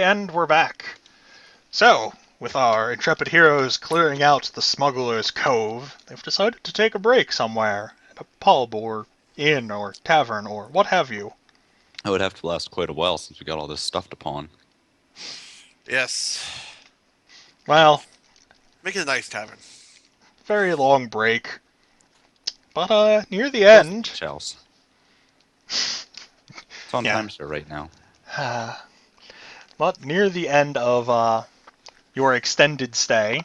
and we're back. So, with our intrepid heroes clearing out the Smuggler's Cove, they've decided to take a break somewhere, at a pub or inn or tavern or what have you. It would have to last quite a while since we got all this stuff to pawn. Yes. Well, Make it a nice tavern. very long break. But, near the Plus end... beach house. It's on Yeah. timeshare right now. But near the end of, your extended stay,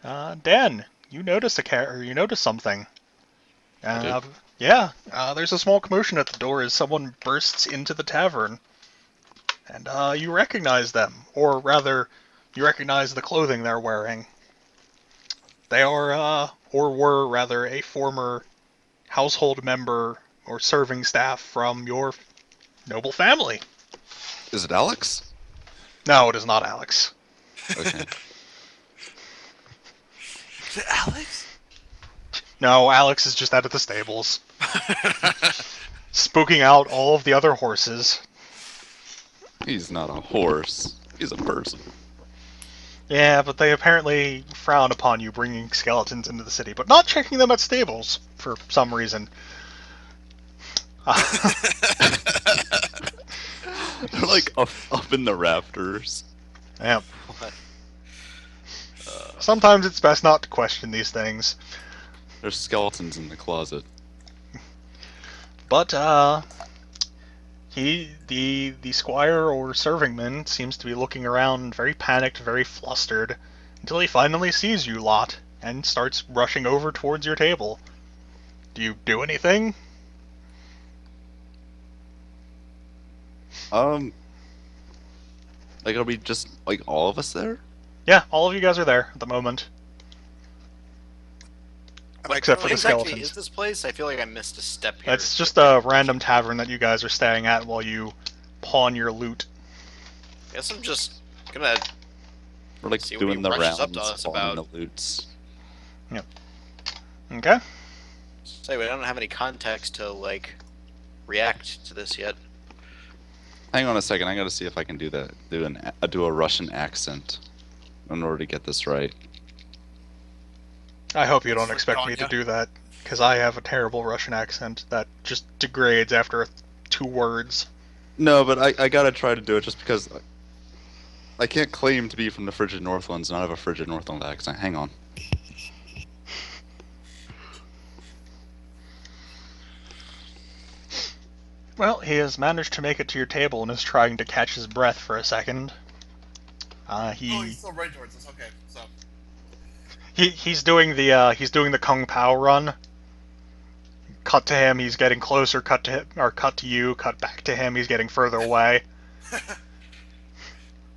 Dan, you notice you notice something. I Yeah, there's a small commotion at the door as someone bursts into the tavern. And you recognize them, or rather, you recognize the clothing they're wearing. They are, or were rather, a former household member or serving staff from your noble family. Is it Alex? No, it is not Alex. Okay. Is it Alex? No, Alex is just out at the stables, spooking out all of the other horses. He's not a horse. He's a person. Yeah, but they apparently frown upon you bringing skeletons into the city, but not checking them at stables, for some reason. They're like up in the rafters. Yeah. What? Sometimes it's best not to question these things. There's skeletons in the closet. But, the squire or servingman seems to be looking around very panicked, very flustered, until he finally sees you lot, and starts rushing over towards your table. Do you do anything? Like, are we just, like, all of us there? Yeah, all of you guys are there at the moment. Except for What the exactly skeletons. is this place? I feel like I missed a step here. It's just a random tavern that you guys are staying at while you pawn your loot. Guess I'm just gonna. We're, like, See what he doing the rushes rounds, up to us pawning about. the loots. Okay? Say, I don't have any context to like react to this yet. Hang on a second, I gotta see if I can do that. Do a Russian accent in order to get this right. I hope you don't For expect me to Tanya. do that, because I have a terrible Russian accent that just degrades after 2 words. No, but I gotta try to do it just because I can't claim to be from the frigid Northlands and not have a frigid Northland accent. Hang on. Well, he has managed to make it to your table and is trying to catch his breath for a second. Oh, he's still right towards us. Okay, so He's doing the Kung Pao run. Cut to him, he's getting closer. Cut to him, or cut to you. Cut back to him, he's getting further away.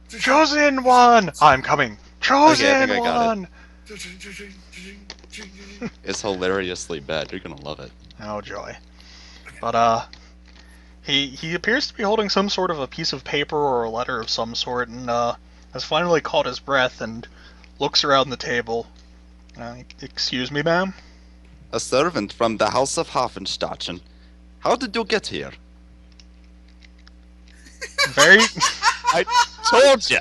Chosen one, I'm coming. Chosen Okay, I think I got one. It's hilariously bad. You're gonna love it. Oh joy! But he appears to be holding some sort of a piece of paper or a letter of some sort, and has finally caught his breath and looks around the table. Excuse me, ma'am. A servant from the House of Hoffenstachen. How did you get here? Very, I told you.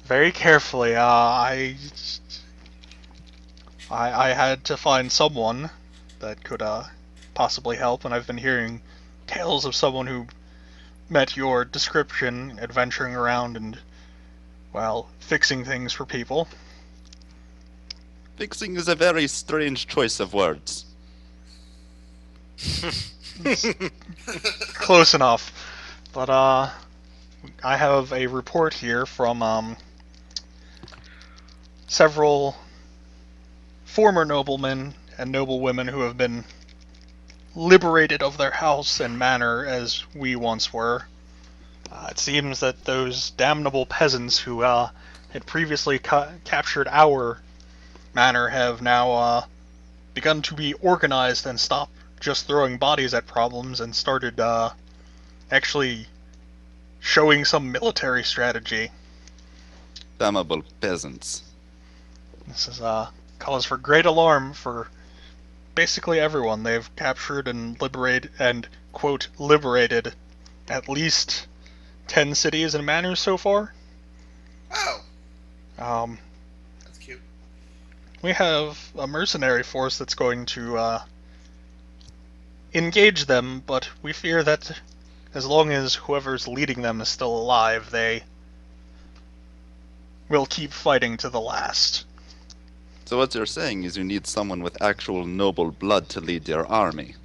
very carefully. I had to find someone that could possibly help, and I've been hearing tales of someone who met your description, adventuring around and, well, fixing things for people. Fixing is a very strange choice of words. Close enough. But, I have a report here from, several former noblemen and noblewomen who have been liberated of their house and manor as we once were. It seems that those damnable peasants who, had previously captured our manor have now, begun to be organized and stopped just throwing bodies at problems and started, actually showing some military strategy. Damnable peasants. This is, cause for great alarm for basically everyone. They've captured and liberated, at least 10 cities and manors so far. Oh, Um, that's cute. we have a mercenary force that's going to engage them, but we fear that as long as whoever's leading them is still alive, they will keep fighting to the last. So what you're saying is you need someone with actual noble blood to lead your army.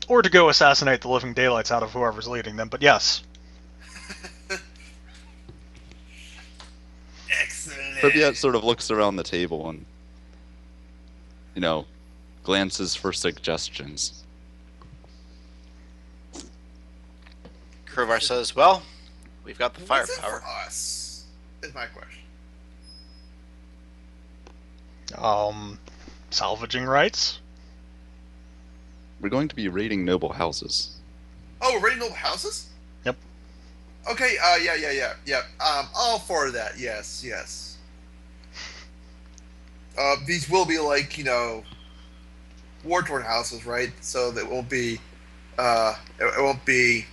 Or to go assassinate the living daylights out of whoever's leading them, but yes. Excellent. Pripyat sort of looks around the table and, glances for suggestions. Krovar says, well, we've got the What's it firepower. for us? Is my question. Salvaging rights? We're going to be raiding noble houses. Oh, we're raiding noble houses? Yep. Okay, yeah. All for that, yes. These will be like, war-torn houses, right? So that won't be, it won't be,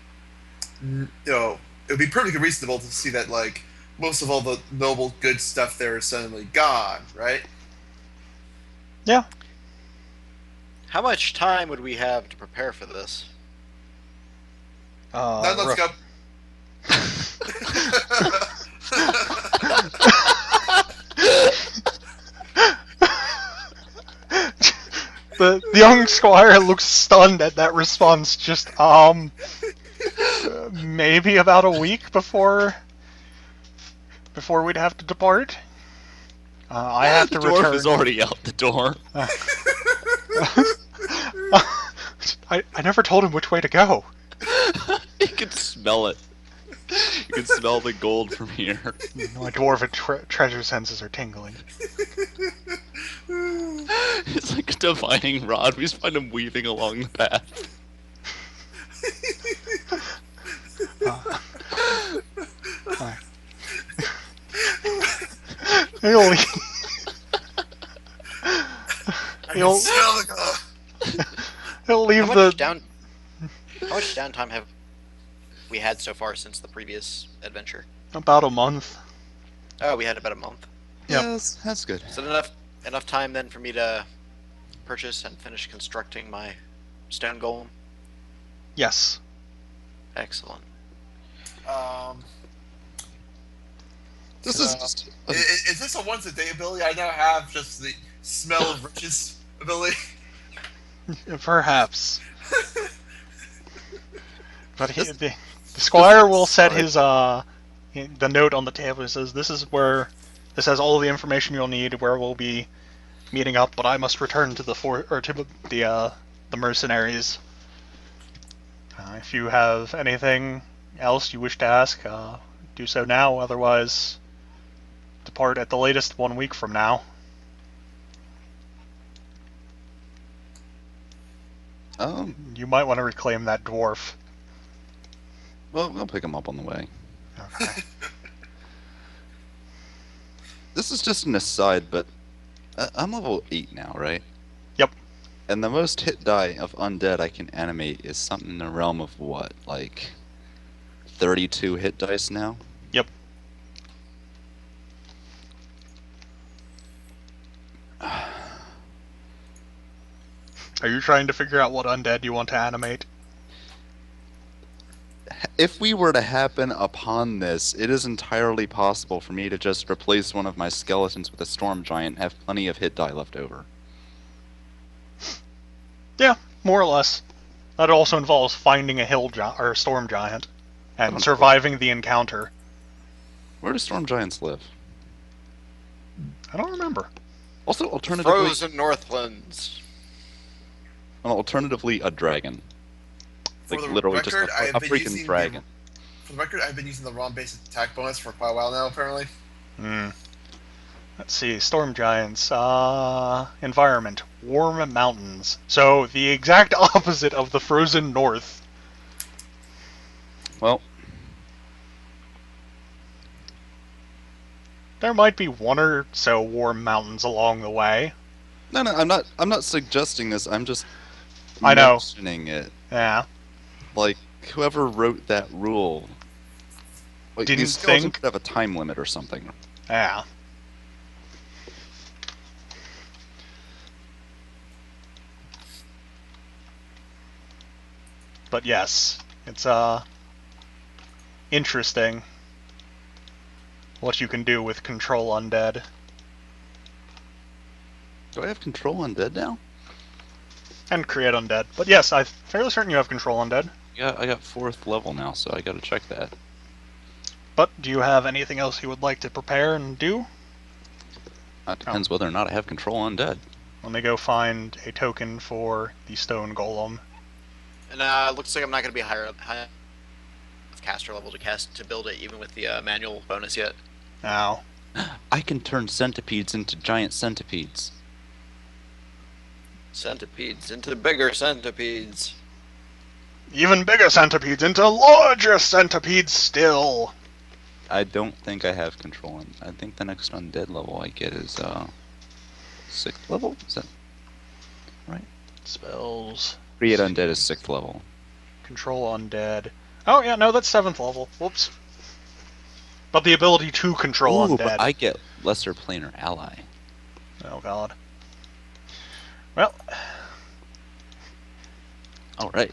it would be perfectly reasonable to see that, like, most of all the noble good stuff there is suddenly gone, right? Yeah. How much time would we have to prepare for this? Now let's go. The young squire looks stunned at that response. Just maybe about a week before we'd have to depart. I have to the dwarf return. is already out the door. I never told him which way to go. You can smell it. You can smell the gold from here. My dwarven treasure senses are tingling. It's like a divining rod. We just find him weaving along the path. He'll leave How much downtime have we had so far since the previous adventure? about a month. Oh, we had about a month. Yep. Yes, that's good. Is that enough time then for me to purchase and finish constructing my stone golem? Yes. Excellent. This is just... Is this a once a day ability? I now have just the smell of riches ability. Perhaps. But the squire will set his the note on the table. It says this has all the information you'll need where we'll be meeting up. But I must return to the mercenaries. If you have anything else you wish to ask, do so now. Otherwise, depart at the latest 1 week from now. You might want to reclaim that dwarf. Well, we'll pick him up on the way. Okay. This is just an aside, but I'm level 8 now, right? Yep. And the most hit die of undead I can animate is something in the realm of what? Like 32 hit dice now? Yep. Are you trying to figure out what undead you want to animate? If we were to happen upon this, it is entirely possible for me to just replace one of my skeletons with a storm giant and have plenty of hit die left over. Yeah, more or less. That also involves finding a or storm giant and surviving the encounter. Where do storm giants live? I don't remember. Also, alternatively, Frozen Northlands. a dragon. For Like the literally record, just I a have been freaking using dragon. For the record, I've been using the wrong base attack bonus for quite a while now, apparently. Let's see, storm giants. Environment. Warm mountains. So, the exact opposite of the frozen north. Well, There might be one or so warm mountains along the way. no, I'm not suggesting this. I'm just I know. mentioning it. Yeah. Like, whoever wrote that rule, like, Didn't these skeletons think. should have a time limit or something. Yeah. But yes, it's interesting what you can do with control undead. Do I have control undead now? And create undead. But yes, I'm fairly certain you have control undead. Yeah, I got 4th level now, so I gotta check that. But do you have anything else you would like to prepare and do? That depends whether or not I have control undead. Let me go find a token for the stone golem. And looks like I'm not going to be high caster level to build it, even with the manual bonus yet. Now, I can turn centipedes into giant centipedes. Centipedes into bigger centipedes. even bigger centipedes into larger centipedes still. I don't think I have control. I think the next undead level I get is 6th level. Is that right? Spells. Create undead is 6th level. Control undead. Oh yeah, no, that's 7th level. Whoops. But the ability to control Ooh, undead. but I get lesser planar ally. Oh god. Well, All right.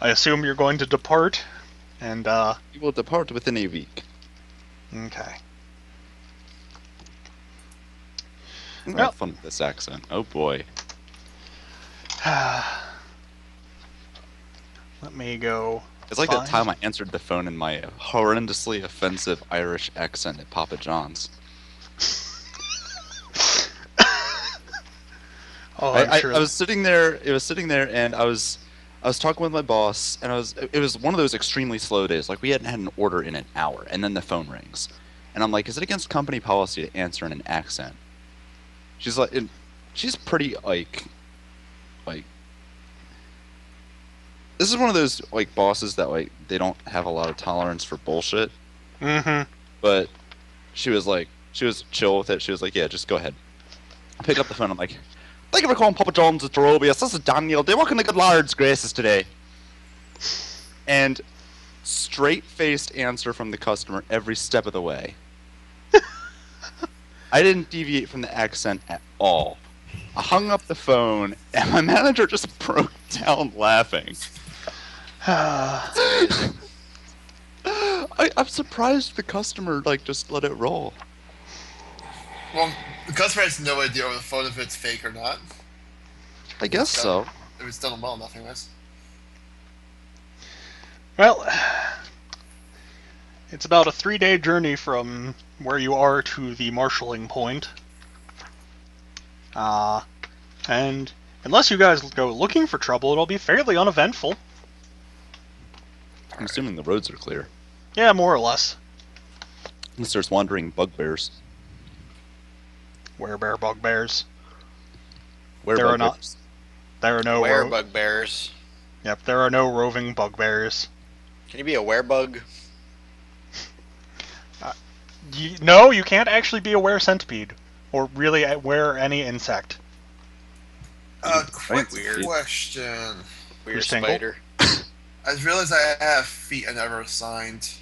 I assume you're going to depart, and You will depart within a week. okay. I'm gonna Well- have fun with this accent. Oh boy. Let me go. It's like find- that time I answered the phone in my horrendously offensive Irish accent at Papa John's. Oh, I'm sure. I was sitting there. It was sitting there, and I was talking with my boss, and it was one of those extremely slow days. Like, we hadn't had an order in an hour, and then the phone rings, and I'm like, "Is it against company policy to answer in an accent?" She's like, she's pretty like. This is one of those like bosses that like they don't have a lot of tolerance for bullshit. Mm-hmm. But she was chill with it. She was like, "Yeah, just go ahead." I pick up the phone. I'm like, "Thank you for calling Papa John's at Dorobius. This is Daniel. They walk in the good Lord's graces today." And straight-faced answer from the customer every step of the way. I didn't deviate from the accent at all. I hung up the phone, and my manager just broke down laughing. I'm surprised the customer just let it roll. Well, the customer has no idea over the phone if it's fake or not. I guess so. If it's done well enough, anyways. Well, it's about a 3-day journey from where you are to the marshalling point. And unless you guys go looking for trouble, it'll be fairly uneventful. I'm assuming the roads are clear. Yeah, more or less. Unless there's wandering bugbears. Werebear bugbears. Where There are bugbears? There are no Werebugbears. Yep, there are no roving bugbears. Can you be a werebug? No, you can't actually be a were centipede, or really were any insect. Quick Weird. question. Weird Stinkle? spider. I just realized I have feet I never assigned.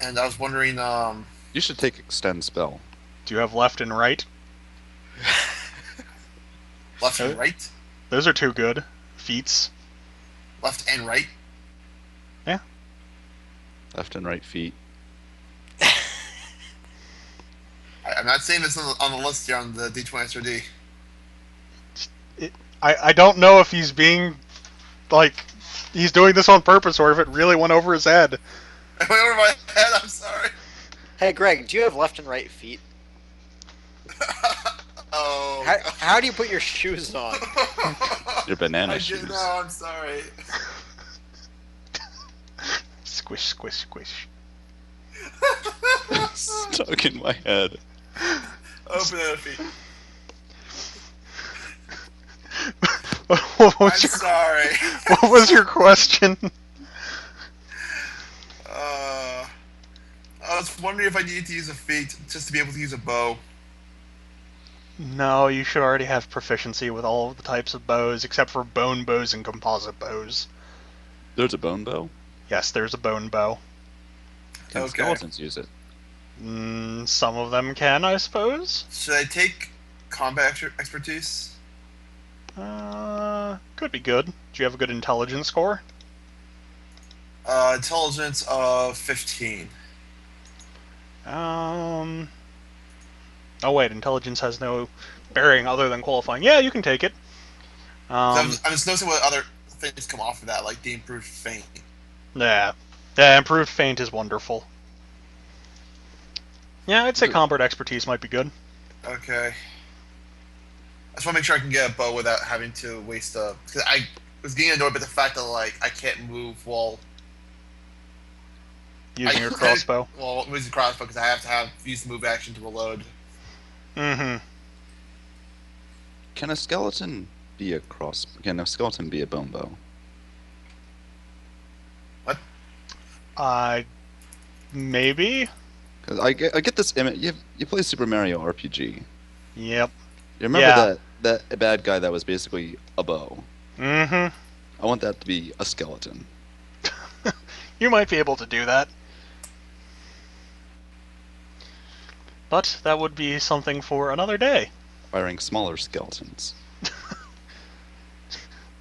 And I was wondering, You should take extend spell. Do you have left and right? left and right? Those are two good feats. Left and right? Left and right feet. I'm not saying this on the list here on the D20 SRD. I don't know if he's being, he's doing this on purpose or if it really went over his head. I went over my head, I'm sorry. Hey, Greg, do you have left and right feet? Oh. How do you put your shoes on? Your banana I shoes. did, no, I'm sorry. Squish, squish, squish. Stuck in my head. Open it, feet. What I'm was your sorry. What was your question? I was wondering if I needed to use a feat just to be able to use a bow. No, you should already have proficiency with all of the types of bows, except for bone bows and composite bows. There's a bone bow. Yes, there's a bone bow. Can Okay. skeletons use it? Some of them can, I suppose. Should I take combat expertise? Could be good. Do you have a good intelligence score? Intelligence of 15. Oh wait, intelligence has no bearing other than qualifying. Yeah, you can take it. I'm just noticing what other things come off of that, like the improved feint. Yeah, improved feint is wonderful. Yeah, I'd say combat expertise might be good. Okay. I just want to make sure I can get a bow without having to waste a. Because I was getting annoyed by the fact that like I can't move while Using your crossbow. Well, using crossbow because I have to use the move action to reload. Mm-hmm. Can a skeleton be a bone bow? What? Maybe. Because I get this image. You play Super Mario RPG. Yep. You remember that bad guy that was basically a bow? Mm-hmm. I want that to be a skeleton. You might be able to do that. But that would be something for another day. Firing smaller skeletons.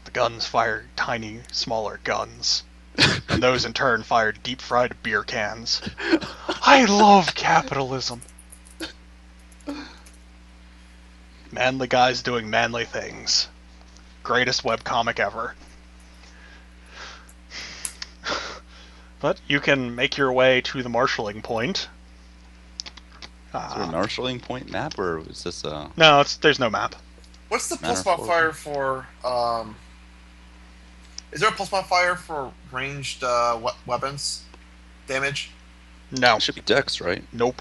The guns fire tiny, smaller guns. And those in turn fire deep-fried beer cans. I love capitalism. Manly guys doing manly things. Greatest webcomic ever. But you can make your way to the marshalling point. Is there a marshalling point map, or is this a... No, there's no map. What's the pulse modifier for? Is there a pulse modifier for ranged weapons damage? No. It should be Dex, right? Nope.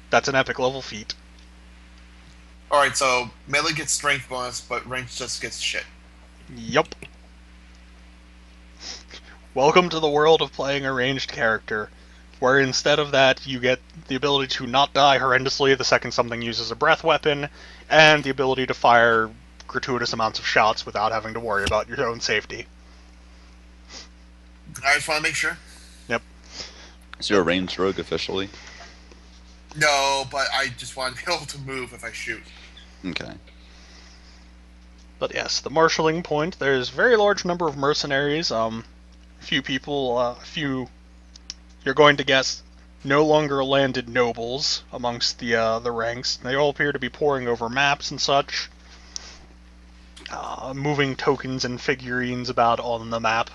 That's an epic level feat. Alright, so melee gets strength bonus, but range just gets shit. Yup. Welcome to the world of playing a ranged character, where instead of that you get the ability to not die horrendously the second something uses a breath weapon, and the ability to fire gratuitous amounts of shots without having to worry about your own safety. I just want to make sure. Yep. So you're a ranged rogue officially? No, but I just want to be able to move if I shoot. Okay. But yes, the marshalling point, there's a very large number of mercenaries, few people, you're going to guess, no longer landed nobles amongst the ranks. They all appear to be poring over maps and such, moving tokens and figurines about on the map.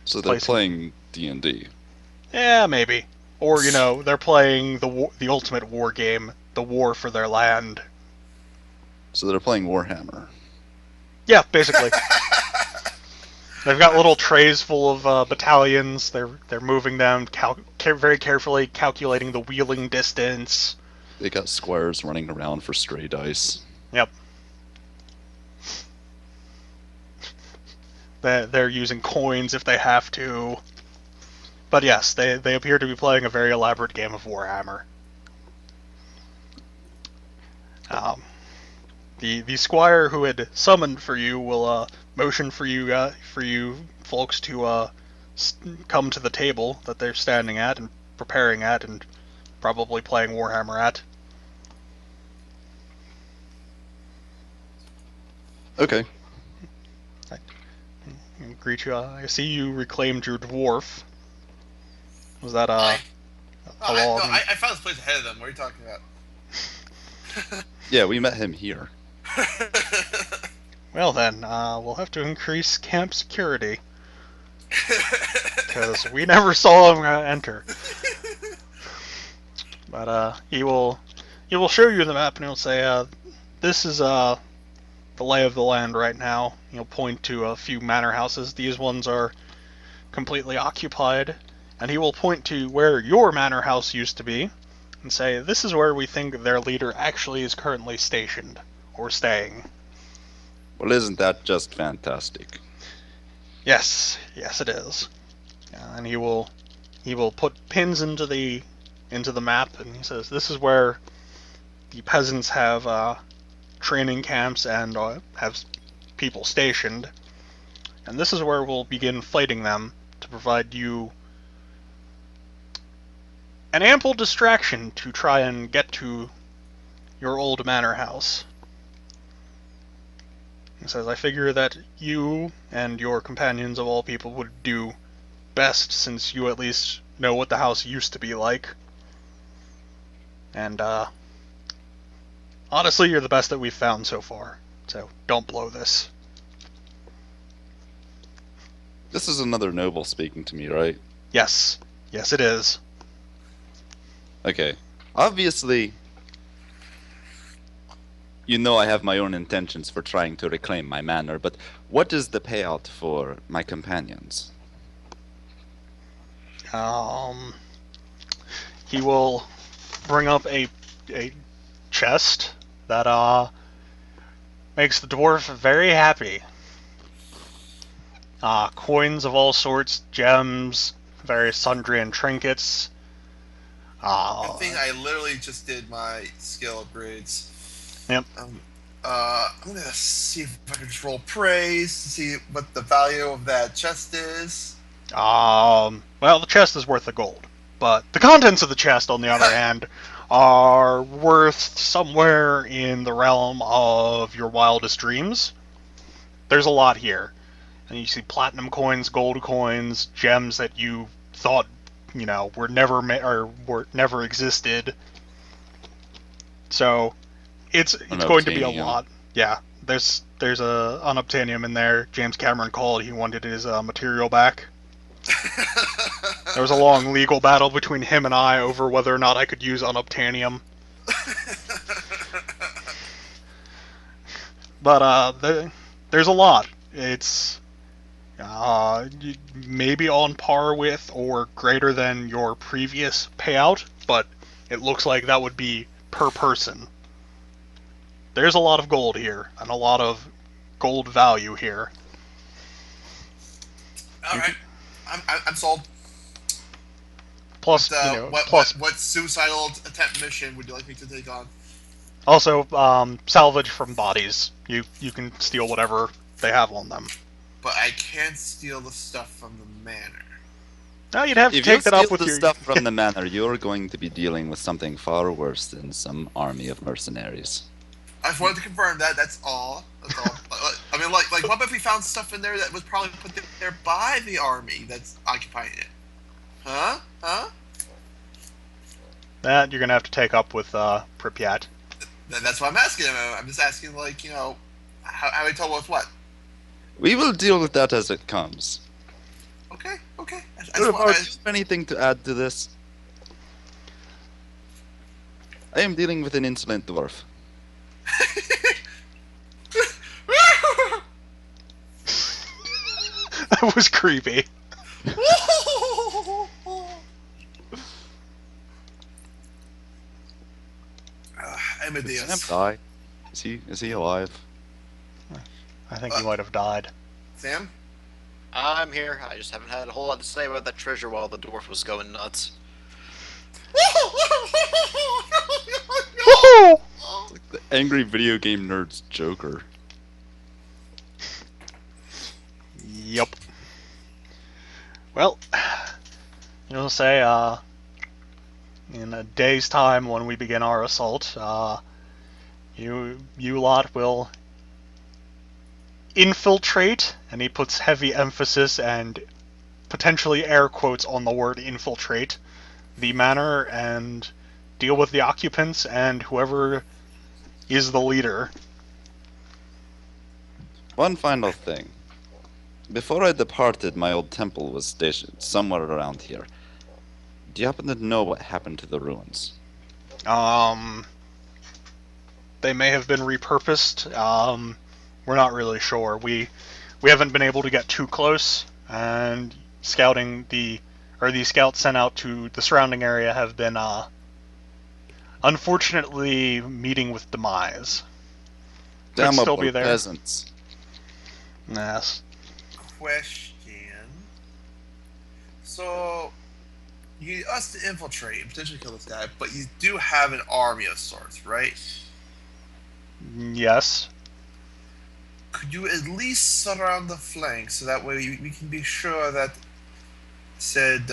So they're playing D&D. Yeah, maybe. Or, they're playing the ultimate war game, the war for their land. So they're playing Warhammer. Yeah, basically. They've got little trays full of battalions. They're moving them very carefully, calculating the wheeling distance. They got squares running around for stray dice. Yep. They're using coins if they have to. But yes, they appear to be playing a very elaborate game of Warhammer. The squire who had summoned for you will motion for you folks to come to the table that they're standing at and preparing at and probably playing Warhammer at. Okay. I greet you. I see you reclaimed your dwarf. Was that I found this place ahead of them. What are you talking about? Yeah, we met him here. Well then, we'll have to increase camp security. Because we never saw him enter. But he will show you the map and he'll say, this is the lay of the land right now. He'll point to a few manor houses. These ones are completely occupied. And he will point to where your manor house used to be and say, this is where we think their leader actually is currently stationed or staying. Well, isn't that just fantastic? Yes, it is. And he will put pins into the map, and he says, this is where the peasants have training camps and have people stationed. And this is where we'll begin fighting them to provide you an ample distraction to try and get to your old manor house. He says, I figure that you and your companions of all people would do best, since you at least know what the house used to be like. And, honestly, you're the best that we've found so far. So, don't blow this. This is another noble speaking to me, right? Yes. Yes, it is. Okay. Obviously, you know I have my own intentions for trying to reclaim my manor, but what is the payout for my companions? He will bring up a chest that, makes the dwarf very happy. Coins of all sorts, gems, various sundry and trinkets. I think I literally just did my skill upgrades. Yep. I'm gonna see if I can just roll praise to see what the value of that chest is. Well, the chest is worth the gold, but the contents of the chest, on the other hand, are worth somewhere in the realm of your wildest dreams. There's a lot here. And you see platinum coins, gold coins, gems that you thought, were never existed. So it's going to be a Unobtainium. lot. Yeah, there's a unobtainium in there. James Cameron called. He wanted his material back. There was a long legal battle between him and I over whether or not I could use unobtainium. But there's a lot. It's maybe on par with or greater than your previous payout, but it looks like that would be per person. There's a lot of gold here, and a lot of gold value here. Alright. I'm sold. Plus, What suicidal attempt mission would you like me to take on? also salvage from bodies. You can steal whatever they have on them. But I can't steal the stuff from the manor. Now you'd have to If you take that up steal with the your stuff from the manor, you're going to be dealing with something far worse than some army of mercenaries. I just wanted to confirm that. That's all. That's all. I mean, like, what if we found stuff in there that was probably put there by the army that's occupying it? Huh? That you're gonna have to take up with Pripyat. That's what I'm asking. I'm just asking, like, how do I tell what's what? We will deal with that as it comes. Okay. Durvar, do you have anything to add to this? I am dealing with an insolent dwarf. That was creepy. Did Amadeus. Sam die? Is he alive? I think he might have died. Sam? I'm here. I just haven't had a whole lot to say about that treasure while the dwarf was going nuts. Woohoo! Like the angry video game nerd's Joker. Yup. Well, say, in a day's time when we begin our assault, you lot will infiltrate, and he puts heavy emphasis and potentially air quotes on the word infiltrate, the manor and deal with the occupants and whoever is the leader. One final thing. Before I departed, my old temple was stationed somewhere around here. Do you happen to know what happened to the ruins? They may have been repurposed. We're not really sure. We haven't been able to get too close, and these scouts sent out to the surrounding area have been unfortunately meeting with demise. Could still be there. Peasants. Yes. Question. So, you need us to infiltrate and potentially kill this guy, but you do have an army of sorts, right? Yes. Could you at least surround the flanks so that way we can be sure that said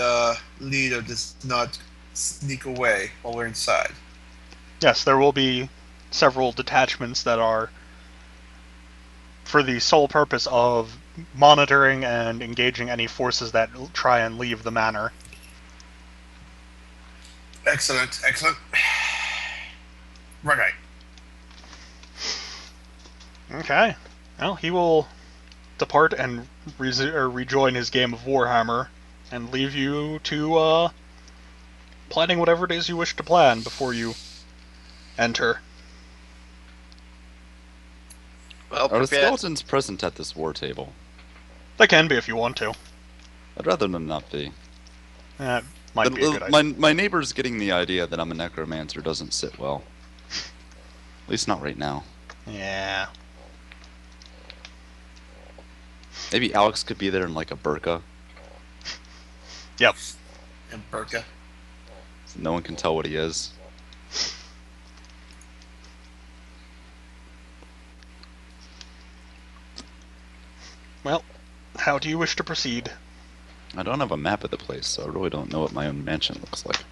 leader does not sneak away while we're inside? Yes, there will be several detachments that are for the sole purpose of monitoring and engaging any forces that try and leave the manor. Excellent, excellent. Right. Okay. Well, he will depart and rejoin his game of Warhammer and leave you to planning whatever it is you wish to plan before you enter. Well, Are the Pripyat. skeletons present at this war table? They can be if you want to. I'd rather them not be. That might be a good idea. My neighbor's getting the idea that I'm a necromancer doesn't sit well. At least not right now. Yeah. Maybe Alex could be there in like a burqa, Yep. And Burka. so no one can tell what he is. Well, how do you wish to proceed? I don't have a map of the place, so I really don't know what my own mansion looks like.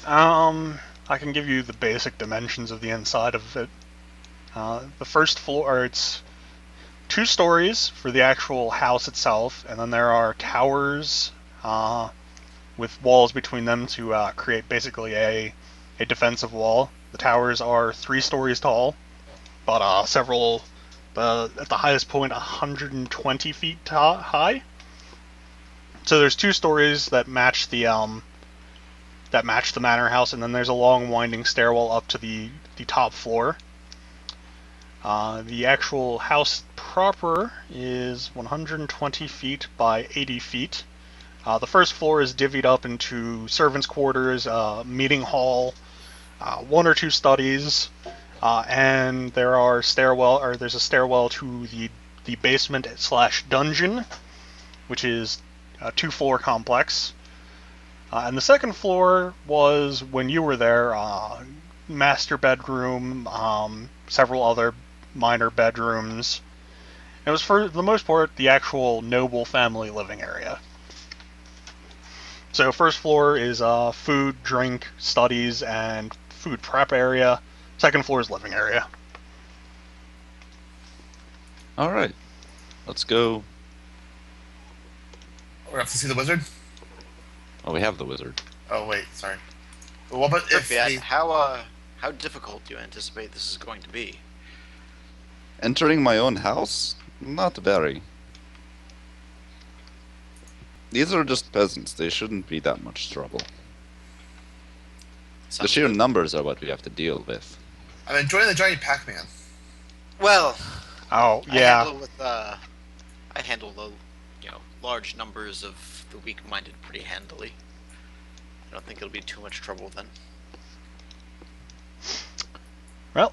I can give you the basic dimensions of the inside of it. The first floor, it's 2 stories for the actual house itself, and then there are towers with walls between them to create basically a defensive wall. The towers are 3 stories tall, but at the highest point 120 feet high. So there's 2 stories that match the manor house, and then there's a long winding stairwell up to the top floor. The actual house proper is 120 feet by 80 feet. The first floor is divvied up into servants' quarters, meeting hall, 1 or 2 studies, and there's a stairwell to the basement / dungeon, which is a 2-floor complex. And the second floor was, when you were there, master bedroom, several other minor bedrooms. It was, for the most part, the actual noble family living area. So first floor is food, drink, studies, and food prep area. Second floor is living area. Alright, let's go. We have to see the wizard? Oh, we have the wizard. Oh, wait, sorry. But what about if Pripyat, the... how difficult do you anticipate this is going to be? Entering my own house? Not very. These are just peasants. They shouldn't be that much trouble. The Sounds sheer good. numbers are what we have to deal with. I'm enjoying the giant Pac-Man. Well, Oh, I yeah. handle the large numbers of the weak-minded pretty handily. I don't think it'll be too much trouble then. Well,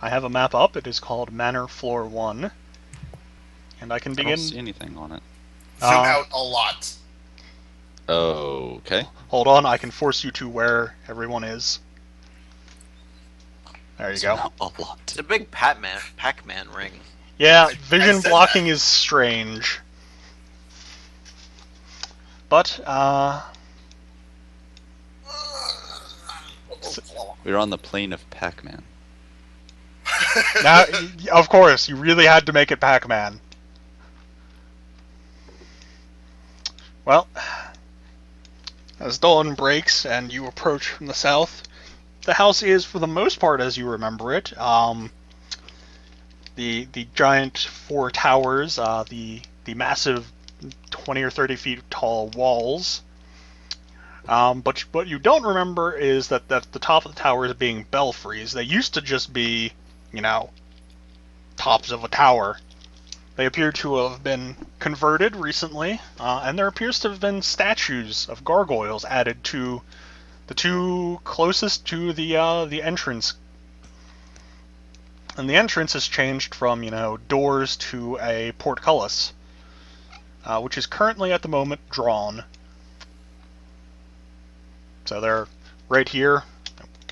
I have a map up. It is called Manor Floor 1. And I can I begin... don't see anything on it. Zoom out a lot. Okay. Hold on, I can force you to where everyone is. There you go. A lot. It's a big Pac-Man ring. Yeah, I vision said blocking that. is strange. But, We're on the plane of Pac-Man. now, of course, you really had to make it Pac-Man. Well, as dawn breaks and you approach from the south, the house is, for the most part, as you remember it, the giant 4 towers, the massive 20 or 30 feet tall walls. But what you don't remember is that the top of the towers being belfries. They used to just be, tops of a tower. They appear to have been converted recently, and there appears to have been statues of gargoyles added to the 2 closest to the entrance. And the entrance has changed from, doors to a portcullis, which is currently at the moment drawn. So they're right here.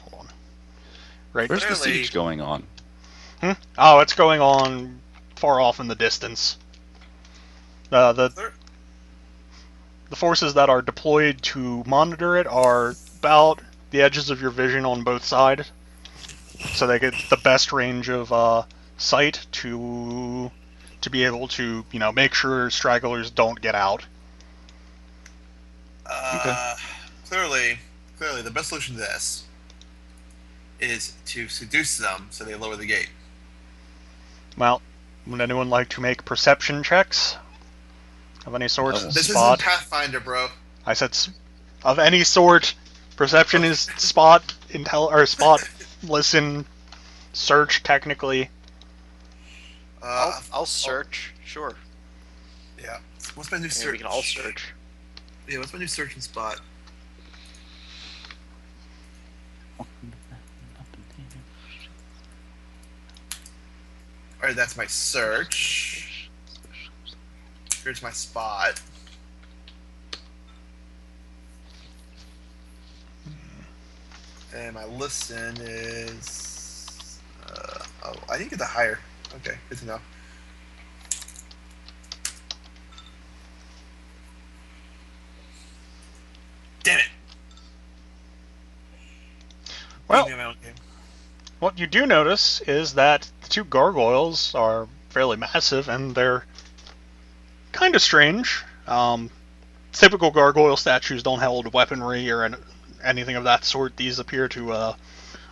Hold on. Right? Where's the Clearly- siege going on? Oh, it's going on far off in the distance. The Clear- the forces that are deployed to monitor it are about the edges of your vision on both sides, so they get the best range of sight to be able to make sure stragglers don't get out. Clearly, the best solution to this is to seduce them so they lower the gate. Well, would anyone like to make perception checks of any sort? No. This Spot. isn't Pathfinder, bro. I said of any sort. Perception is spot, or spot, listen, search. Technically, I'll search. Sure. Yeah. What's my new I mean, search? we can all search. Yeah, what's my new search and spot? Alright, that's my search. Here's my spot. And my listen is... oh, I didn't get the higher. Okay, good to know. Damn it! Well- Beat me in my own game. what you do notice is that the two gargoyles are fairly massive and they're kind of strange. Typical gargoyle statues don't hold weaponry or anything of that sort. These appear to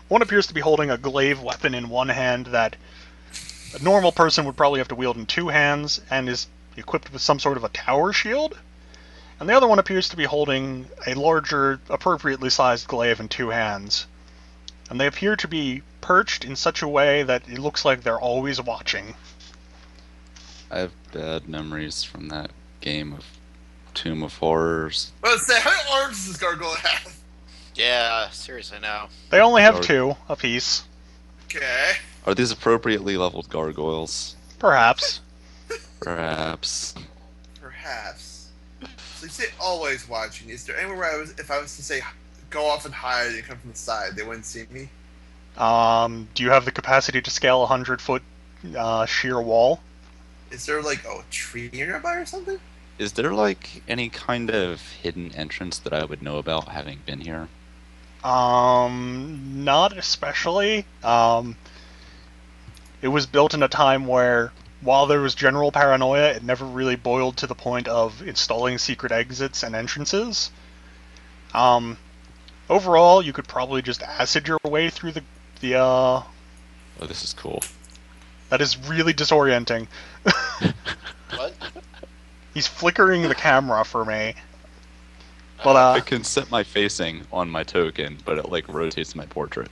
one appears to be holding a glaive weapon in one hand that a normal person would probably have to wield in two hands and is equipped with some sort of a tower shield. And the other one appears to be holding a larger, appropriately sized glaive in two hands. And they appear to be perched in such a way that it looks like they're always watching. I have bad memories from that game of Tomb of Horrors. Well, say, how many arms does this gargoyle have? Yeah, seriously, no. They only have Gar- two apiece, Okay. Are these appropriately leveled gargoyles? perhaps. Perhaps. Perhaps. So you say always watching. Is there anywhere where if I was to say go off and hide and come from the side, they wouldn't see me? Do you have the capacity to scale a 100-foot sheer wall? Is there like a tree nearby or something? Is there like any kind of hidden entrance that I would know about having been here? Not especially. It was built in a time where, while there was general paranoia, it never really boiled to the point of installing secret exits and entrances. Overall, you could probably just acid your way through the Oh, this is cool. that is really disorienting. What? He's flickering the camera for me. I But, can set my facing on my token, but it like rotates my portrait.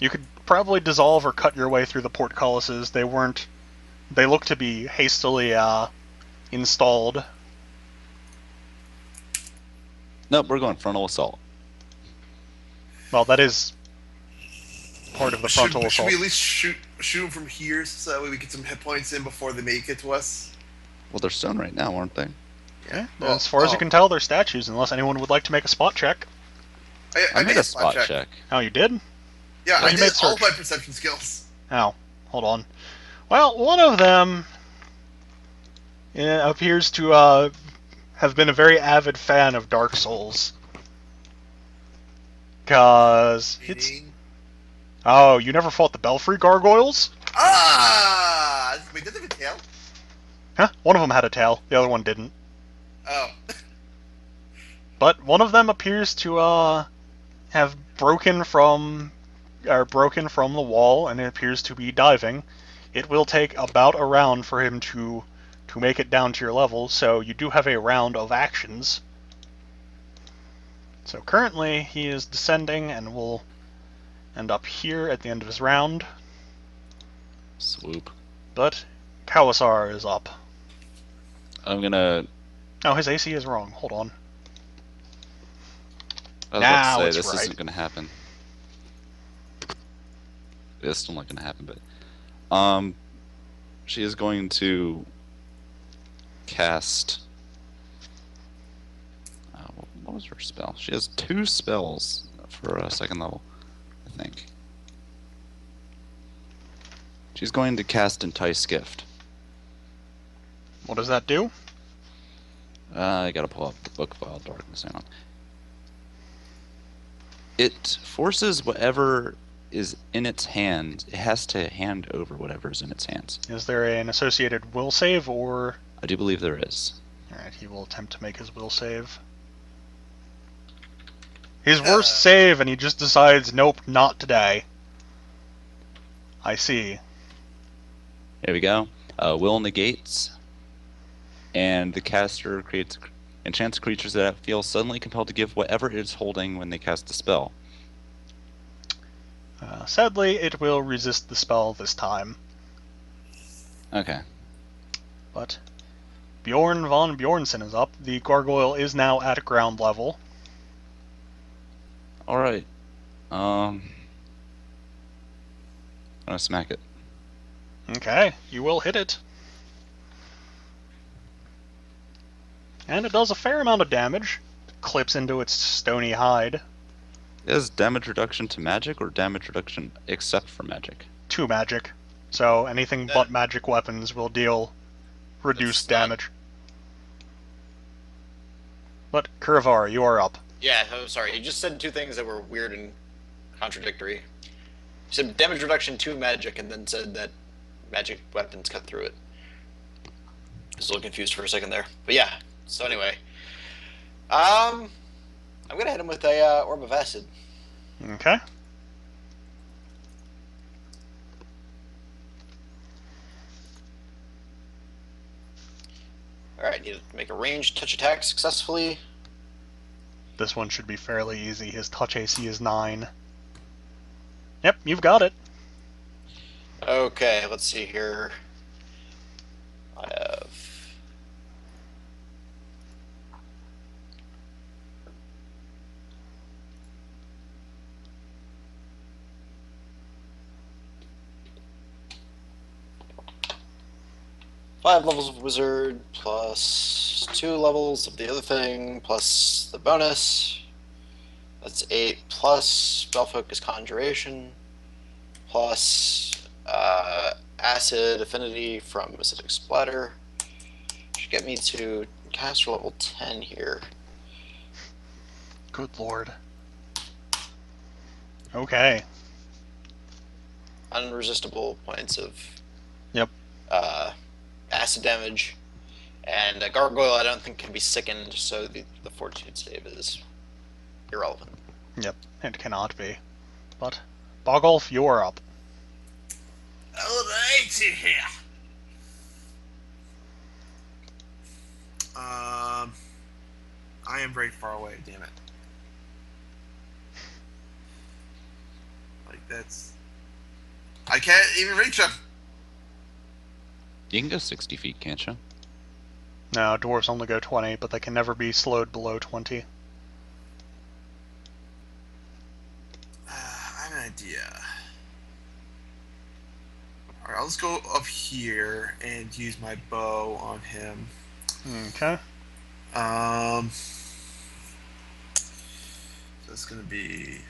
You could probably dissolve or cut your way through the portcullises. They look to be hastily, installed. Nope, we're going frontal assault. Well, that is part of the frontal Should assault. we at least shoot them from here so that way we get some hit points in before they make it to us? Well, they're stone right now, aren't they? Yeah, Well, as far as you can tell, they're statues, unless anyone would like to make a spot check. I made a spot check. Oh, you did? Yeah, Oh, I you did made all search. my perception skills. Oh, hold on. Well, one of them appears to have been a very avid fan of Dark Souls. Cause it's... Meaning... Oh, you never fought the Belfry Gargoyles? Ah! Wait, did they have a tail? Huh? One of them had a tail, the other one didn't. Oh. But one of them appears to have broken from the wall, and it appears to be diving. It will take about a round for him to make it down to your level, so you do have a round of actions. So currently he is descending and will end up here at the end of his round, Swoop. but Kawasar is up. I'm gonna. Oh, his AC is wrong. Hold on. I was Now about to it's say this right. isn't gonna happen. It's still not gonna happen, but she is going to cast. What was her spell? She has 2 spells for a 2nd level, I think. She's going to cast Entice Gift. What does that do? I gotta pull up the book of Wild Darkness. Hang on. It forces whatever is in its hand. It has to hand over whatever is in its hands. Is there an associated will save, or... I do believe there is. Alright, he will attempt to make his will save. His worst save, and he just decides, nope, not today. I see. There we go. Will negates, and the caster enchants creatures that feel suddenly compelled to give whatever it is holding when they cast a spell. Sadly, it will resist the spell this time. Okay. But Bjorn von Bjornsson is up. The gargoyle is now at ground level. Alright. I'm gonna smack it. Okay, you will hit it. And it does a fair amount of damage. Clips into its stony hide. Is damage reduction to magic or damage reduction except for magic? To magic. So anything but magic weapons will deal reduced damage. But Kurvar, you are up. Yeah, I'm sorry. You just said 2 things that were weird and contradictory. You said damage reduction to magic, and then said that magic weapons cut through it. I was a little confused for a second there. But yeah, so anyway. I'm gonna hit him with a Orb of Acid. Okay. Alright, need to make a ranged touch attack successfully. This one should be fairly easy. His touch AC is 9. Yep, you've got it. Okay, let's see here. I have... Five levels of wizard, plus 2 levels of the other thing, plus the bonus. That's 8, plus spell focus conjuration, plus acid affinity from acidic splatter. Should get me to caster level 10 here. Good lord. Okay. Unresistible points of Yep. acid damage. And a gargoyle I don't think can be sickened, so the fortitude save is irrelevant. Yep, it cannot be. But, Bogolf, you're up. Alright, here. I am very far away, damn it. Like, that's... I can't even reach him! You can go 60 feet, can't you? No, dwarves only go 20, but they can never be slowed below 20. I have an idea. Alright, I'll just go up here and use my bow on him. Okay. So it's gonna be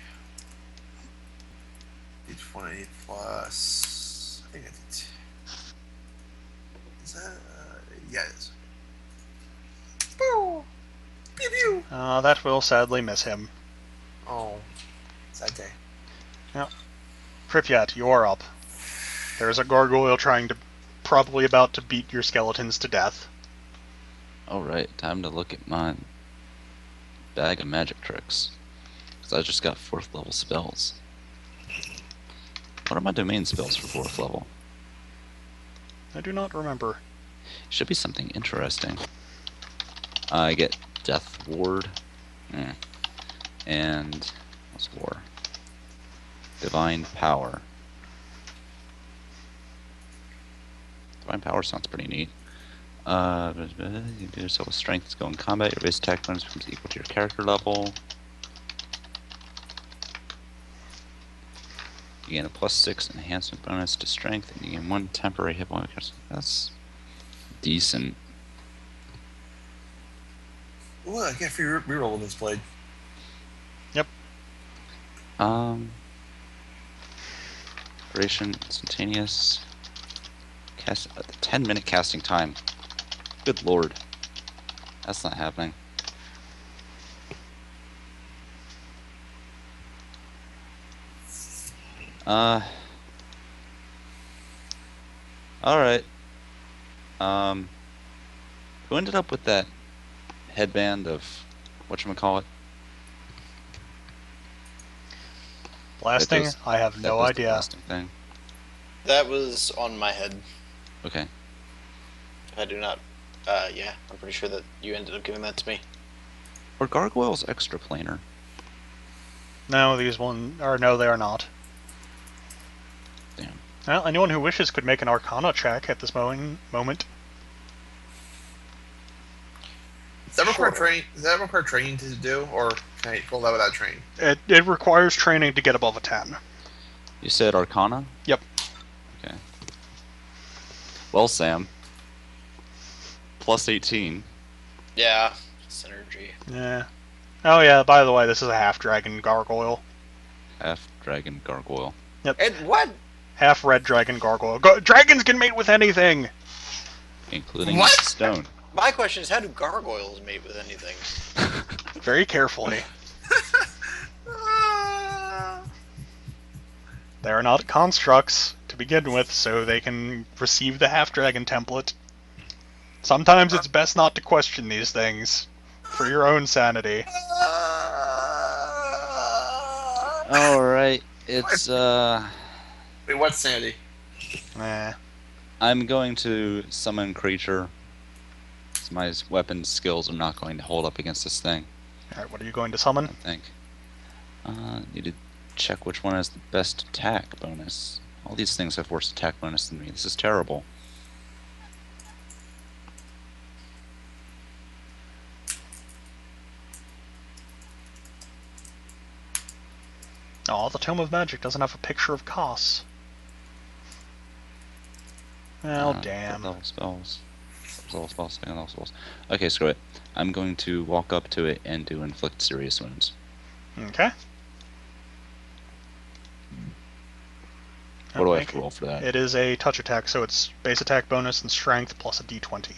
d20 plus. I think it's. Is that? Yeah, it is. Boo! Pew pew! That will sadly miss him. Oh, sad day. Pripyat, you're up. There's a gargoyle probably about to beat your skeletons to death. Alright, time to look at my bag of magic tricks. Because I just got 4th level spells. What are my domain spells for 4th level? I do not remember. Should be something interesting. I get Death Ward. And what's War? Divine Power. Divine Power sounds pretty neat. You do yourself with strength to go in combat. Your base attack bonus becomes equal to your character level. You gain a +6 enhancement bonus to strength, and you gain 1 temporary hit point. That's decent. Ooh, I get free reroll with this blade. Duration, instantaneous. Cast 10-minute casting time. Good lord. That's not happening. Alright. Who ended up with that headband of whatchamacallit? Blasting? does- I have That no does the idea. blasting thing. That was on my head. Okay. I do not. Yeah, I'm pretty sure that you ended up giving that to me. Are gargoyles extra planar? No, no, they are not. Damn. Well, anyone who wishes could make an Arcana check at this moment. Does that require Sure. training? Does that require training to do, or can I roll that without training? It requires training to get above a 10. You said Arcana? Yep. Okay. Well, Sam. Plus 18. Yeah, synergy. Yeah. Oh yeah, by the way, this is a half-dragon gargoyle. Half-dragon gargoyle. And what? Half-red dragon gargoyle. Dragons can mate with anything! Including What? stone. My question is, how do gargoyles mate with anything? Very carefully. They are not constructs to begin with, so they can receive the half-dragon template. Sometimes it's best not to question these things, for your own sanity. Alright, it's, Wait, what's sanity? Eh. I'm going to summon creature. So my weapon skills are not going to hold up against this thing, Alright, what are you going to I summon? don't think. Need to check which one has the best attack bonus. All these things have worse attack bonus than me. This is terrible. Oh, the Tome of Magic doesn't have a picture of Koss. Oh, damn. Spells. Okay, screw it. I'm going to walk up to it and do inflict serious wounds. Okay. What do I have to roll for that? It is a touch attack, so it's base attack bonus and strength plus a d20.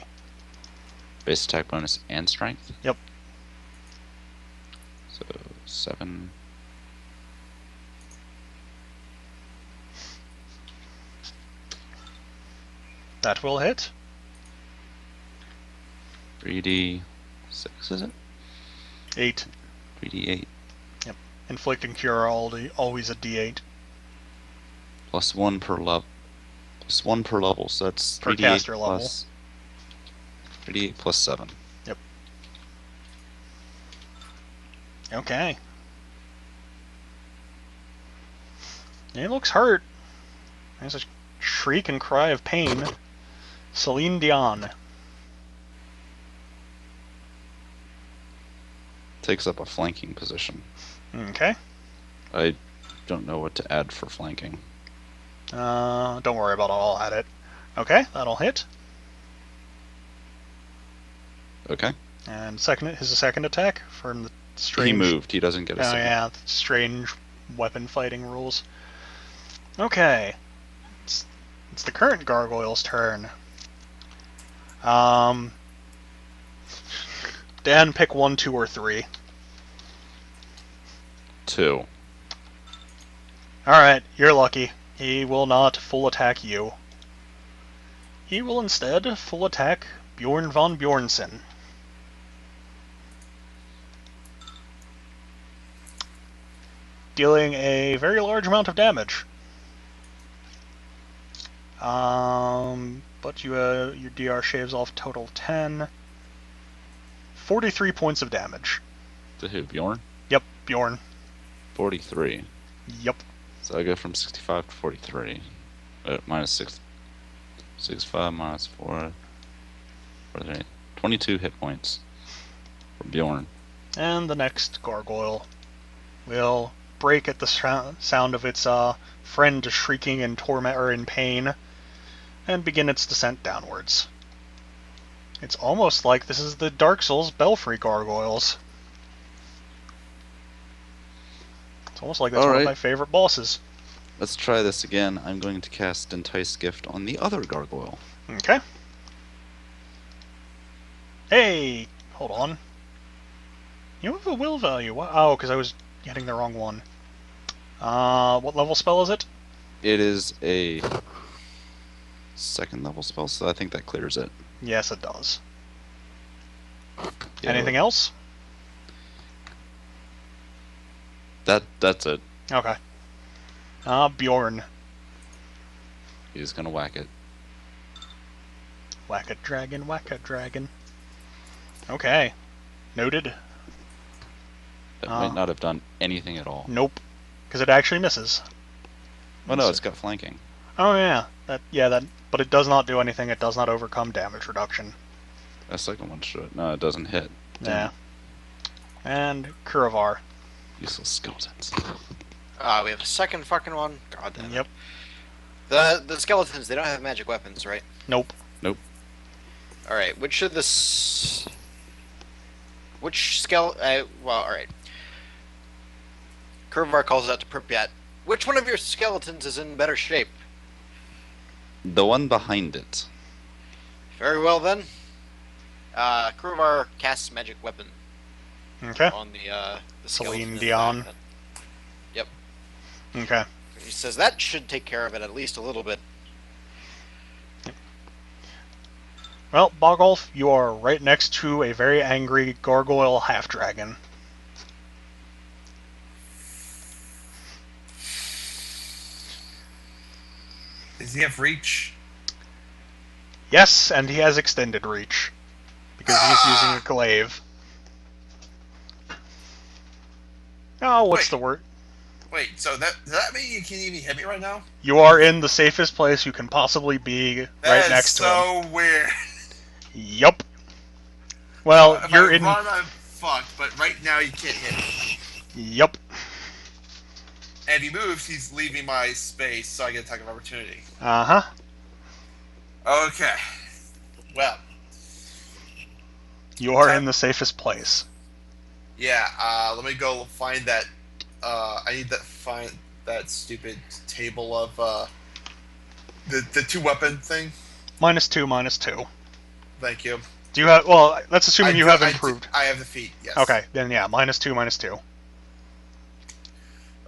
Base attack bonus and strength? Yep. So, 7. That will hit. 3d6, is it? 8. 3d8. Inflicting cure always a d8. Plus 1 per level. Plus 1 per level, so that's Per 3d8 caster level. plus 3d8 plus 7. Yep. Okay. It looks hurt. There's a shriek and cry of pain. Celine Dion. Takes up a flanking position. Okay. I don't know what to add for flanking. Don't worry about it, I'll add it. Okay, that'll hit. Okay. And his second attack from the strange... He moved. He doesn't get a Oh second. yeah, the strange weapon fighting rules. Okay. It's the current gargoyle's turn. Dan, pick 1, 2, or 3. 2. Alright, you're lucky. He will not full attack you. He will instead full attack Bjorn von Bjornsson. Dealing a very large amount of damage. But your DR shaves off total 10. 43 points of damage. To who? Bjorn? Yep, Bjorn. 43. Yep. So I go from 65 to 43. Minus 6. 65 minus 4. 43. 22 hit points for Bjorn. And the next gargoyle will break at the sound of its friend shrieking in torment or in pain, and begin its descent downwards. It's almost like this is the Dark Souls Belfry Gargoyles. It's almost like that's one of Alright. my favorite bosses. Let's try this again. I'm going to cast Entice Gift on the other gargoyle. Okay. Hey! Hold on. You have a will value. Oh, because I was getting the wrong one. What level spell is it? It is a 2nd level spell, so I think that clears it. Yes, it does. Yeah, Anything else? That's it. Okay. Bjorn. He's gonna whack it. Whack a dragon, whack a dragon. Okay. Noted. That might not have done anything at all. Nope. Because it actually misses. Oh no, it's got flanking. Oh yeah. But it does not do anything. It does not overcome damage reduction. A second one should. No, it doesn't hit. Yeah. And Kuravar. Useless skeletons. We have a second fucking one. God damn it. Yep. The skeletons, they don't have magic weapons, right? Nope. Alright, which of this... Which skeleton... well, alright. Kurvar calls out to Pripyat. Which one of your skeletons is in better shape? The one behind it. Very well then. Kurvar casts magic weapon Okay. on the skeleton. Celine in the Dion. back. Yep. Okay. He says that should take care of it at least a little bit. Well, Bogolf, you are right next to a very angry gargoyle half-dragon. Does he have reach? Yes, and he has extended reach. Because he's using a glaive. Oh, what's Wait. the word? Wait, so does that mean you can't even hit me right now? You are in the safest place you can possibly be right next to him. That is so weird. Yup. Well, If you're I in... run, I'm fucked, but right now you can't hit me. Yup. And if he moves, he's leaving my space, so I get attack of opportunity. Uh-huh. Okay. Well, You are in the safest place. yeah, let me go find that. I need to find that stupid table of the 2-weapon thing. -2, -2. Thank you. Do you have... Well, let's assume you have I improved. I have the feat, yes. Okay, then yeah, -2, -2.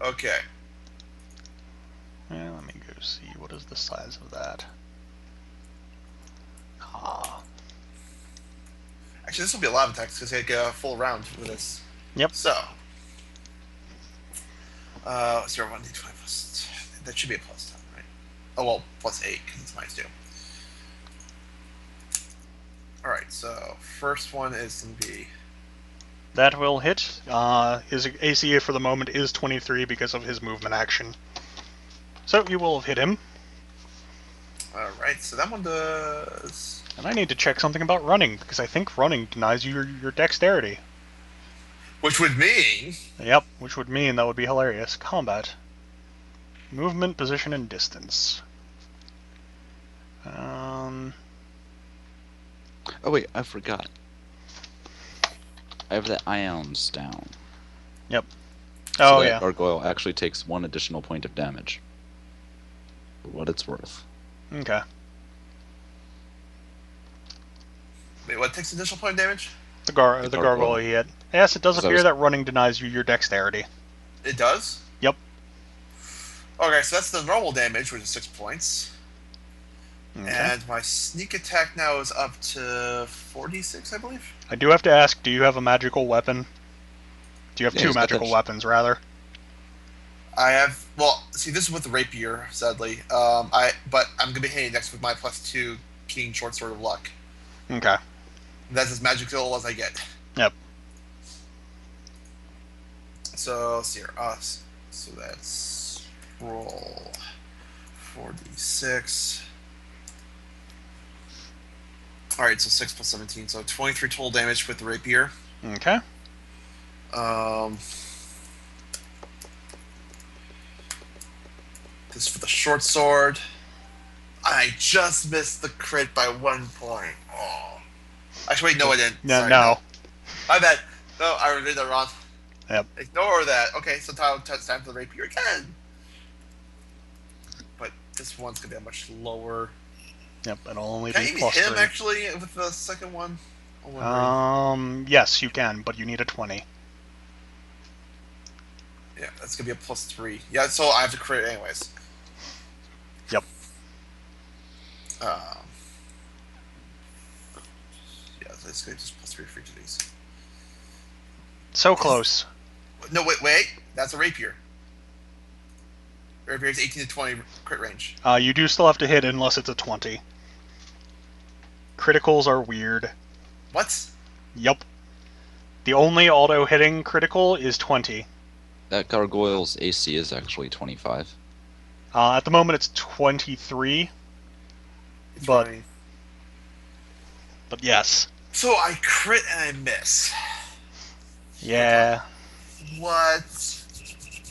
Okay. Let me go see. What is the size of that? Actually, this will be a lot of attacks because I get a full round with this. Yep. So, 0, 1, d20 plus. That should be a plus 10, right? Oh well, plus 8 because it's -2. All right. So first one is gonna be. That will hit. His ACA for the moment is 23 because of his movement action. So you will have hit him. All right. So that one does. And I need to check something about running, because I think running denies you your dexterity. Which would mean. Yep, which would mean that would be hilarious. Combat. Movement, position, and distance. Oh wait, I forgot. I have the ions down. Yep. So Oh, that yeah. gargoyle actually takes 1 additional point of damage. For what it's worth. Okay. Wait, what takes additional point of damage? The gargoyle he hit. Yes, it does Because I appear was- that running denies you your dexterity. It does? Yep. Okay, so that's the normal damage, which is 6 points. Okay. And my sneak attack now is up to 46, I believe. I do have to ask, do you have a magical weapon? Do you have Yeah, two he's got magical that weapons, rather? I have. Well, see, this is with the rapier, sadly. But I'm gonna be hitting next with my +2 King Short Sword of Luck. Okay. That's as magical as I get. Yep. So let's see here. So that's roll 4d6. All right, so 6 plus 17, so 23 total damage with the rapier. Okay. This for the short sword. I just missed the crit by 1 point. Oh. Actually, wait, no, I didn't. No, Sorry, no. My bad. No, I read that wrong. Yep. Ignore that. Okay, so it's time for the rapier again. But this one's gonna be much lower. Yep, it'll only Can I be even plus hit him 3. actually with the second one? I'm wondering. Yes, you can, but you need a 20. Yeah, that's gonna be a plus 3. Yeah, so I have to crit anyways. Yep. Um, yeah, so it's gonna be just plus 3 for each of these. So close. No, wait. That's a rapier. Rapier is 18 to 20 crit range. You do still have to hit unless it's a 20. Criticals are weird. What? Yep. The only auto-hitting critical is 20. That Gargoyle's AC is actually 25. At the moment it's 23, It's But- running. but yes. So I crit and I miss. Yeah, What?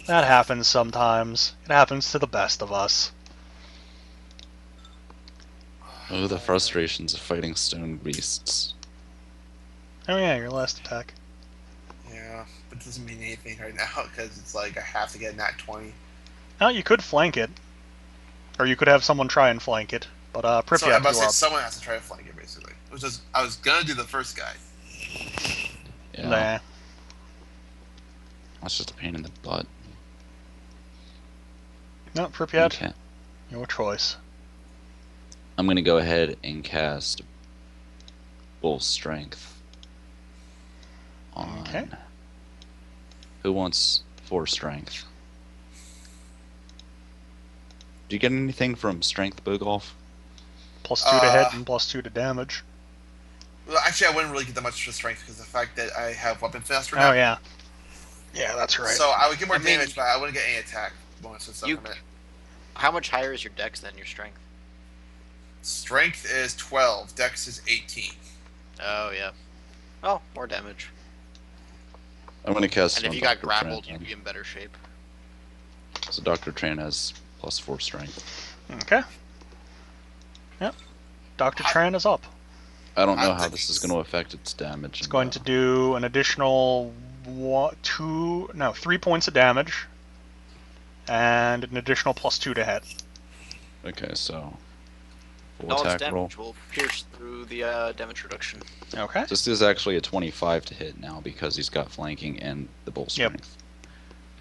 that happens sometimes. It happens to the best of us. Oh, the frustrations of fighting stone beasts. Oh yeah, your last attack. Yeah, but it doesn't mean anything right now because it's like I have to get a nat 20. Oh, you could flank it. Or you could have someone try and flank it. But So I'm Pripyat, about to you say are up. someone has to try to flank it basically. I was gonna do the first guy. Yeah, Nah. that's just a pain in the butt. No, Pripyat, Okay. your choice. I'm gonna go ahead and cast Bull Strength on. Okay. Who wants 4 Strength? Do you get anything from Strength, Bogolf? +2 to hit and +2 to damage. Well, actually, I wouldn't really get that much for strength because the fact that I have weapon faster Oh now. yeah. Yeah, that's right. So I would get more I mean, damage, but I wouldn't get any attack bonus and stuff You- from it. How much higher is your dex than your strength? Strength is 12. Dex is 18. Oh yeah. Oh, more damage. I'm gonna cast. And it if on you got Dr. grappled, Tran, you'd then. be in better shape. So Dr. Tran has +4 Strength. Okay. Yep. Dr. Tran is up. I don't know I how think this is going to affect its damage. It's going to do an additional 3 points of damage. And an additional +2 to hit. Okay, so full All its attack roll. damage will pierce through the damage reduction. Okay. This is actually a 25 to hit now because he's got flanking and the bull Yep. strength.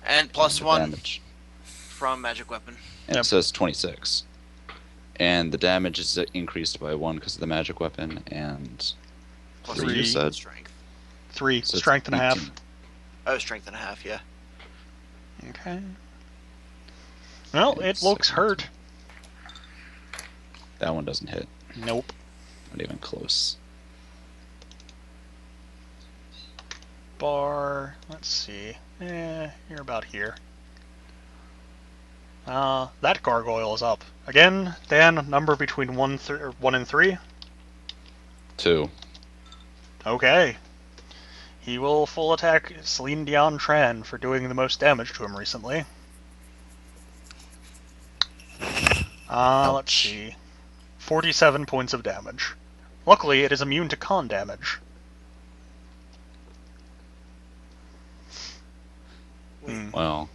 And plus The 1 damage. from magic weapon. And Yep. it says 26. And the damage is increased by 1 because of the magic weapon and Plus Three. You said? strength. 3. so it's Strength and a half. 18. Oh, strength and a half, yeah. Okay. Well, it It's looks 17. hurt. That one doesn't hit. Nope. Not even close. Bar. Let's see. You're about here. That gargoyle is up. Again, Dan, number between 1 and 3. 2. Okay. He will full attack Celine Dion Tran for doing the most damage to him recently. Let's see. 47 points of damage. Luckily, it is immune to con damage. Well,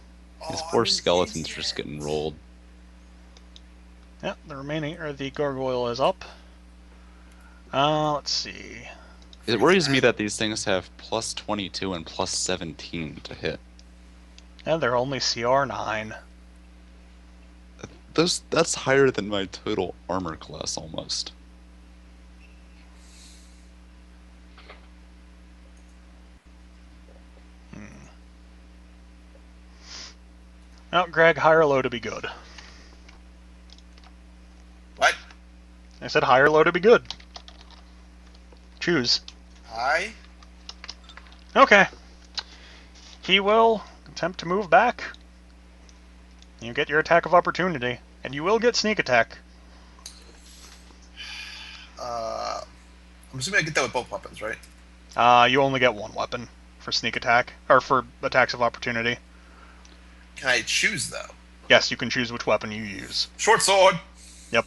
his Oh, poor I'm skeleton's easy. just getting rolled. Yep, the gargoyle is up. Let's see. It worries me that these things have plus 22 and plus 17 to hit. Yeah, they're only CR 9. That's higher than my total armor class almost. Oh, Greg, high or low to be good. What? I said high or low to be good. Choose. Hi? Okay. He will attempt to move back. You get your attack of opportunity, and you will get sneak attack. I'm assuming I get that with both weapons, right? You only get one weapon for sneak attack, or for attacks of opportunity. Can I choose, though? Yes, you can choose which weapon you use. Short sword! Yep.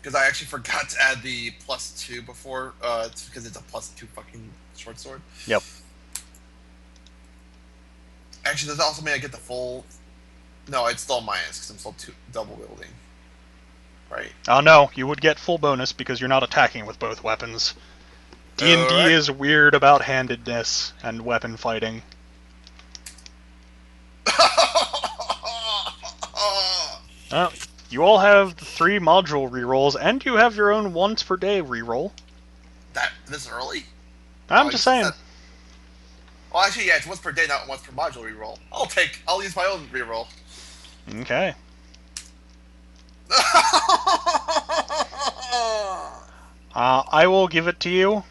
because I actually forgot to add the +2 before. It's because it's a +2 fucking short sword. Yep. Actually, does that also mean I get the full? No, it's still minus because I'm still double wielding. Right. Oh no, you would get full bonus because you're not attacking with both weapons. D&D Alright. is weird about handedness and weapon fighting. You all have the 3 module rerolls, and you have your own once per day reroll. This early? I'm just saying. Well, actually, yeah, it's once per day, not once per module reroll. I'll use my own reroll. Okay. I will give it to you.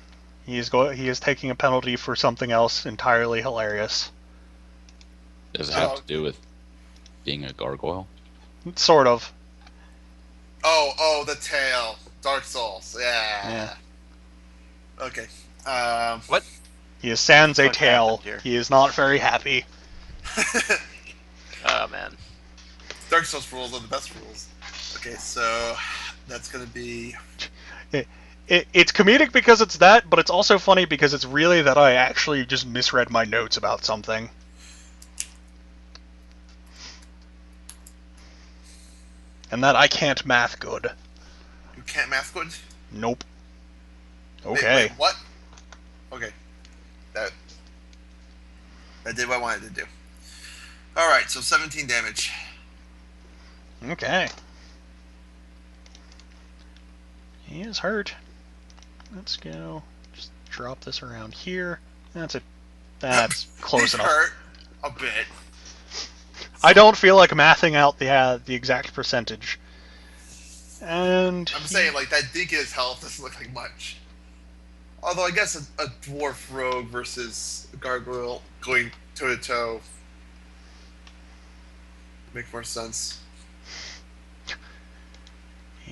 He is taking a penalty for something else entirely hilarious. Does it have to do with being a gargoyle? Sort of. Oh, the tail. Dark Souls. Yeah. Okay. What? He is sans a What tail. happened here? He is not very happy. Oh man. Dark Souls rules are the best rules. Okay, so that's gonna be. It's comedic because it's that, but it's also funny because it's really that I actually just misread my notes about something. And that I can't math good. You can't math good? Nope. Okay. Wait, what? Okay. That did what I wanted to do. Alright, so 17 damage. Okay. He is hurt. Let's go. Just drop this around here. That's it. That's close He's enough. hurt a bit. I don't feel like mathing out the exact percentage. And I'm saying, like, that did get his health doesn't look like much. Although, I guess a dwarf rogue versus a gargoyle going toe-to-toe make more sense.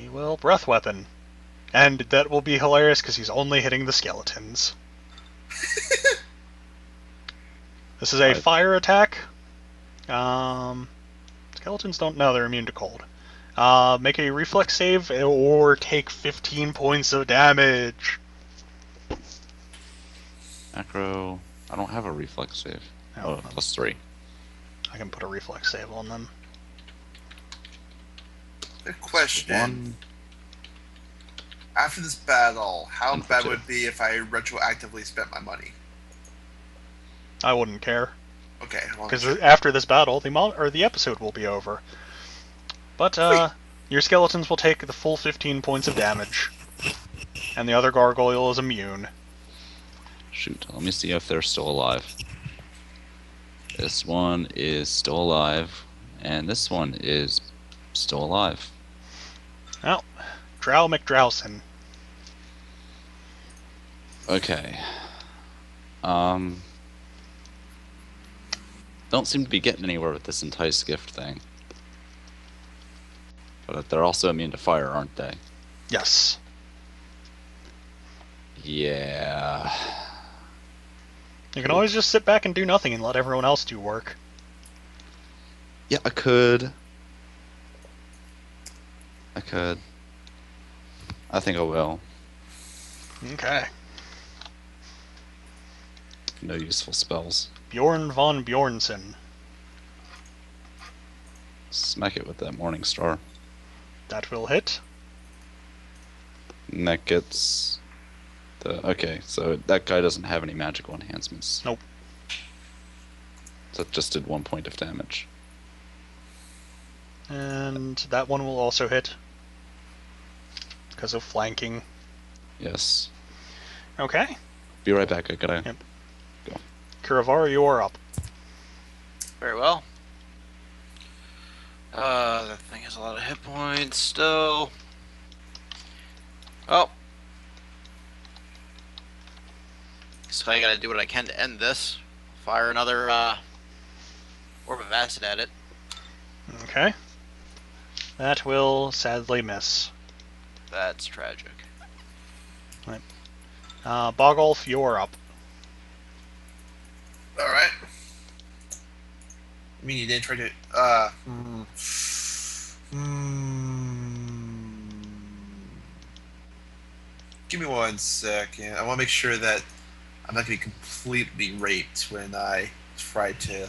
he will breath weapon. And that will be hilarious because he's only hitting the skeletons. This is a fire attack. Skeletons don't know they're immune to cold. Make a reflex save or take 15 points of damage. Acro. I don't have a reflex save. Oh, +3. I can put a reflex save on them. Good question. 1. After this battle, how And bad 2. would it be if I retroactively spent my money? I wouldn't care. Okay. Because after this battle, the episode will be over. But your skeletons will take the full 15 points of damage, and the other gargoyle is immune. Shoot, let me see if they're still alive. This one is still alive, and this one is still alive. Well, Drow McDrowson. Okay. Don't seem to be getting anywhere with this entice gift thing. But they're also immune to fire, aren't they? Yes. Yeah. You can always just sit back and do nothing and let everyone else do work. Yeah, I could. I think I will. Okay. No useful spells. Bjorn von Bjornsson. Smack it with that Morning Star. That will hit. And that gets the... Okay, so that guy doesn't have any magical enhancements. Nope. So it just did 1 point of damage. And that one will also hit. Because of flanking. Yes. Okay. Be right back, I gotta... Yep. Kuravara, you are up. Very well. That thing has a lot of hit points still. Oh. So I gotta do what I can to end this. Fire another orb of acid at it. Okay. That will sadly miss. That's tragic. Bogolf, you're up. Alright. I mean, you didn't try to. Give me 1 second. I want to make sure that I'm not going to be completely raped when I try to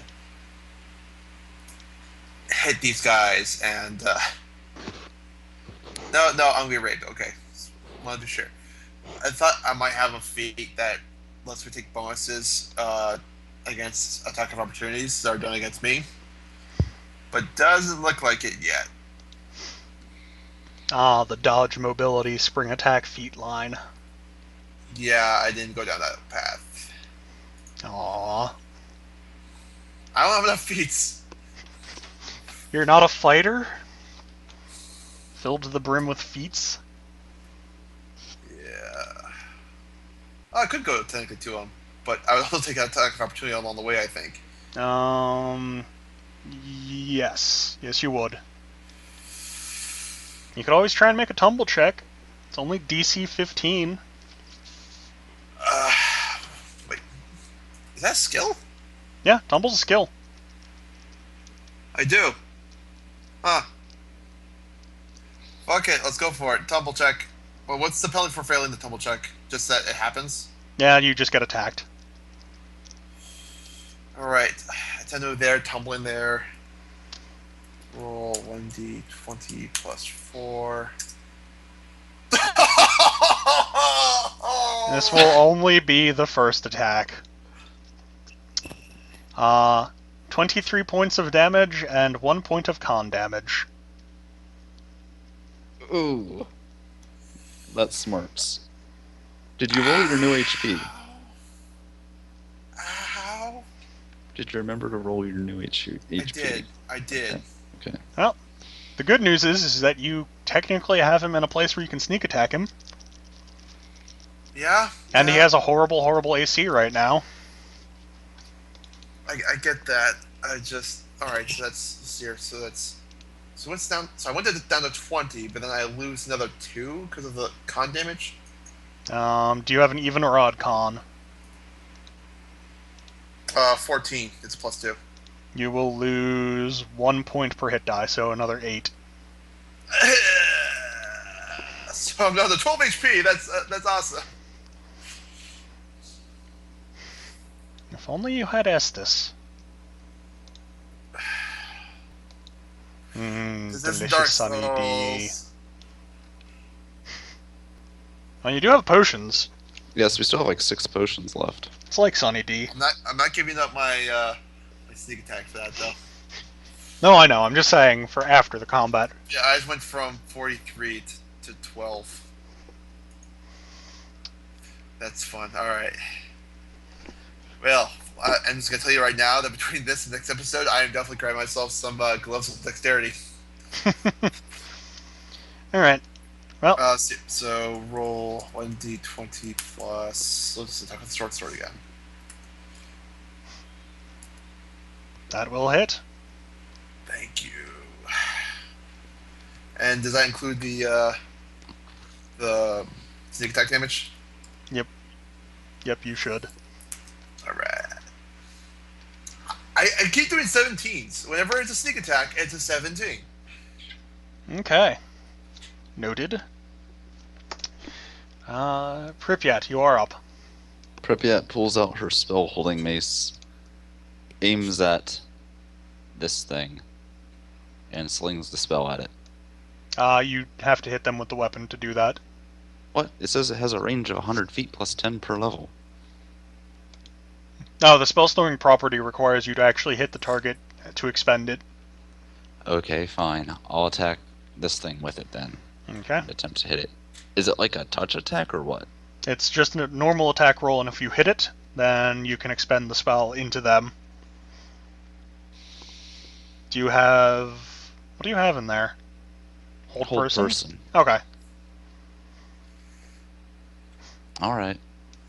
hit these guys. And no, I'm going to be raped. Okay, I want to be sure. I thought I might have a feat that lets me take bonuses against attack of opportunities that are done against me, but doesn't look like it yet. Ah, the dodge, mobility, spring attack feat line. Yeah, I didn't go down that path. Aww. I don't have enough feats. You're not a fighter? Filled to the brim with feats? Yeah. I could go technically to him, but I would also take an attack of opportunity along the way, I think. Yes. Yes, you would. You could always try and make a tumble check. It's only DC 15. Wait. Is that skill? Yeah, tumble's a skill. I do. Huh. Okay, let's go for it. Tumble check. Well, what's the penalty for failing the tumble check? Just that it happens? Yeah, you just get attacked. Alright. Attendo there, tumbling there. Roll 1d20 plus 4. This will only be the first attack. 23 points of damage and 1 point of con damage. Ooh. That smarts. Did you roll your new HP? Ow. Did you remember to roll your new HP? I did. Okay. Well, the good news is that you technically have him in a place where you can sneak attack him. Yeah? And he yeah. has a horrible, horrible AC right now. I get that. I just... Alright, so that's here. So what's down... So I went down to 20, but then I lose another 2 because of the con damage? Do you have an even or odd con? 14. It's plus 2. You will lose 1 point per hit die, so another 8. So I'm down to 12 HP. That's awesome. If only you had Estus. This is Dark Delicious Sunny D. Souls. Well, you do have potions. Yes, we still have like 6 potions left. It's like Sunny D. I'm not giving up my sneak attack for that though. No, I know. I'm just saying for after the combat. Yeah, I just went from 43 to 12. That's fun. All right. Well, I'm just gonna tell you right now that between this and next episode, I am definitely grabbing myself some gloves of dexterity. All right. Well, so roll 1d20 plus. Let's attack with the short sword again. that will hit. Thank you. And does that include the sneak attack damage? Yep, you should. All right. I keep doing 17s. Whenever it's a sneak attack, it's a 17. Okay. Noted. Pripyat, you are up. Pripyat pulls out her spell holding mace, aims at this thing, and slings the spell at it. You have to hit them with the weapon to do that. What? It says it has a range of 100 feet plus 10 per level. No, the spell slowing property requires you to actually hit the target to expend it. Okay, fine. I'll attack this thing with it then. Okay. Attempt to hit it. Is it like a touch attack or what? It's just a normal attack roll, and if you hit it, then you can expend the spell into them. Do you have... What do you have in there? Hold person? Okay. Alright.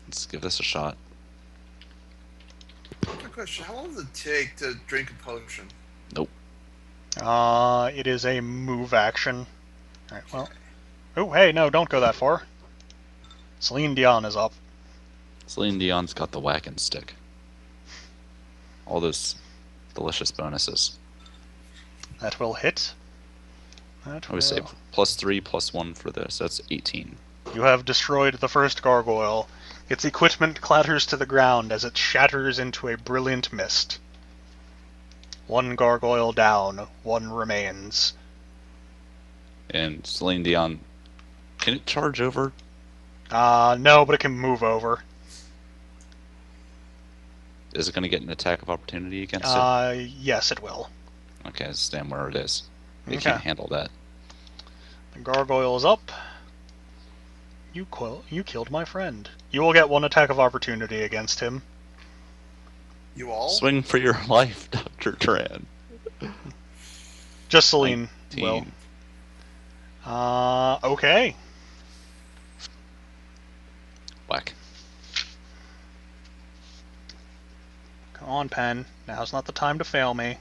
Let's give this a shot. Good question. How long does it take to drink a potion? Nope. It is a move action. Alright, well... Oh, hey, no, don't go that far. Celine Dion is up. Celine Dion's got the whacking stick. All those delicious bonuses. That will hit. That I would say +3 +1 for this. That's 18. You have destroyed the first gargoyle. Its equipment clatters to the ground as it shatters into a brilliant mist. One gargoyle down, one remains. And Celine Dion, can it charge over? No, but it can move over. Is it going to get an attack of opportunity against it? Yes, it will. Okay, stand where it is. It Okay. can't handle that. The gargoyle is up. You killed my friend. You will get one attack of opportunity against him. You all? Swing for your life, Dr. Tran. Just Celine will. 19. Okay. Whack. Come on, Pen. Now's not the time to fail me.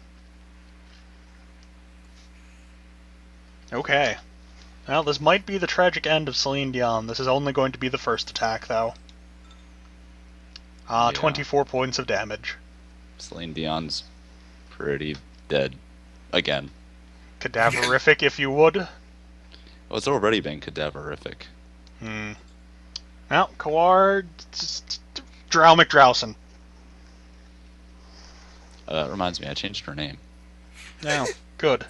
Okay. Well, this might be the tragic end of Celine Dion. This is only going to be the first attack, though. Yeah. 24 points of damage. Celine Dion's pretty dead. Again. Cadaverific, if you would. Oh, it's already been cadaverific. Well, Kawar... Drow McDrowson. Reminds me, I changed her name. Now, good.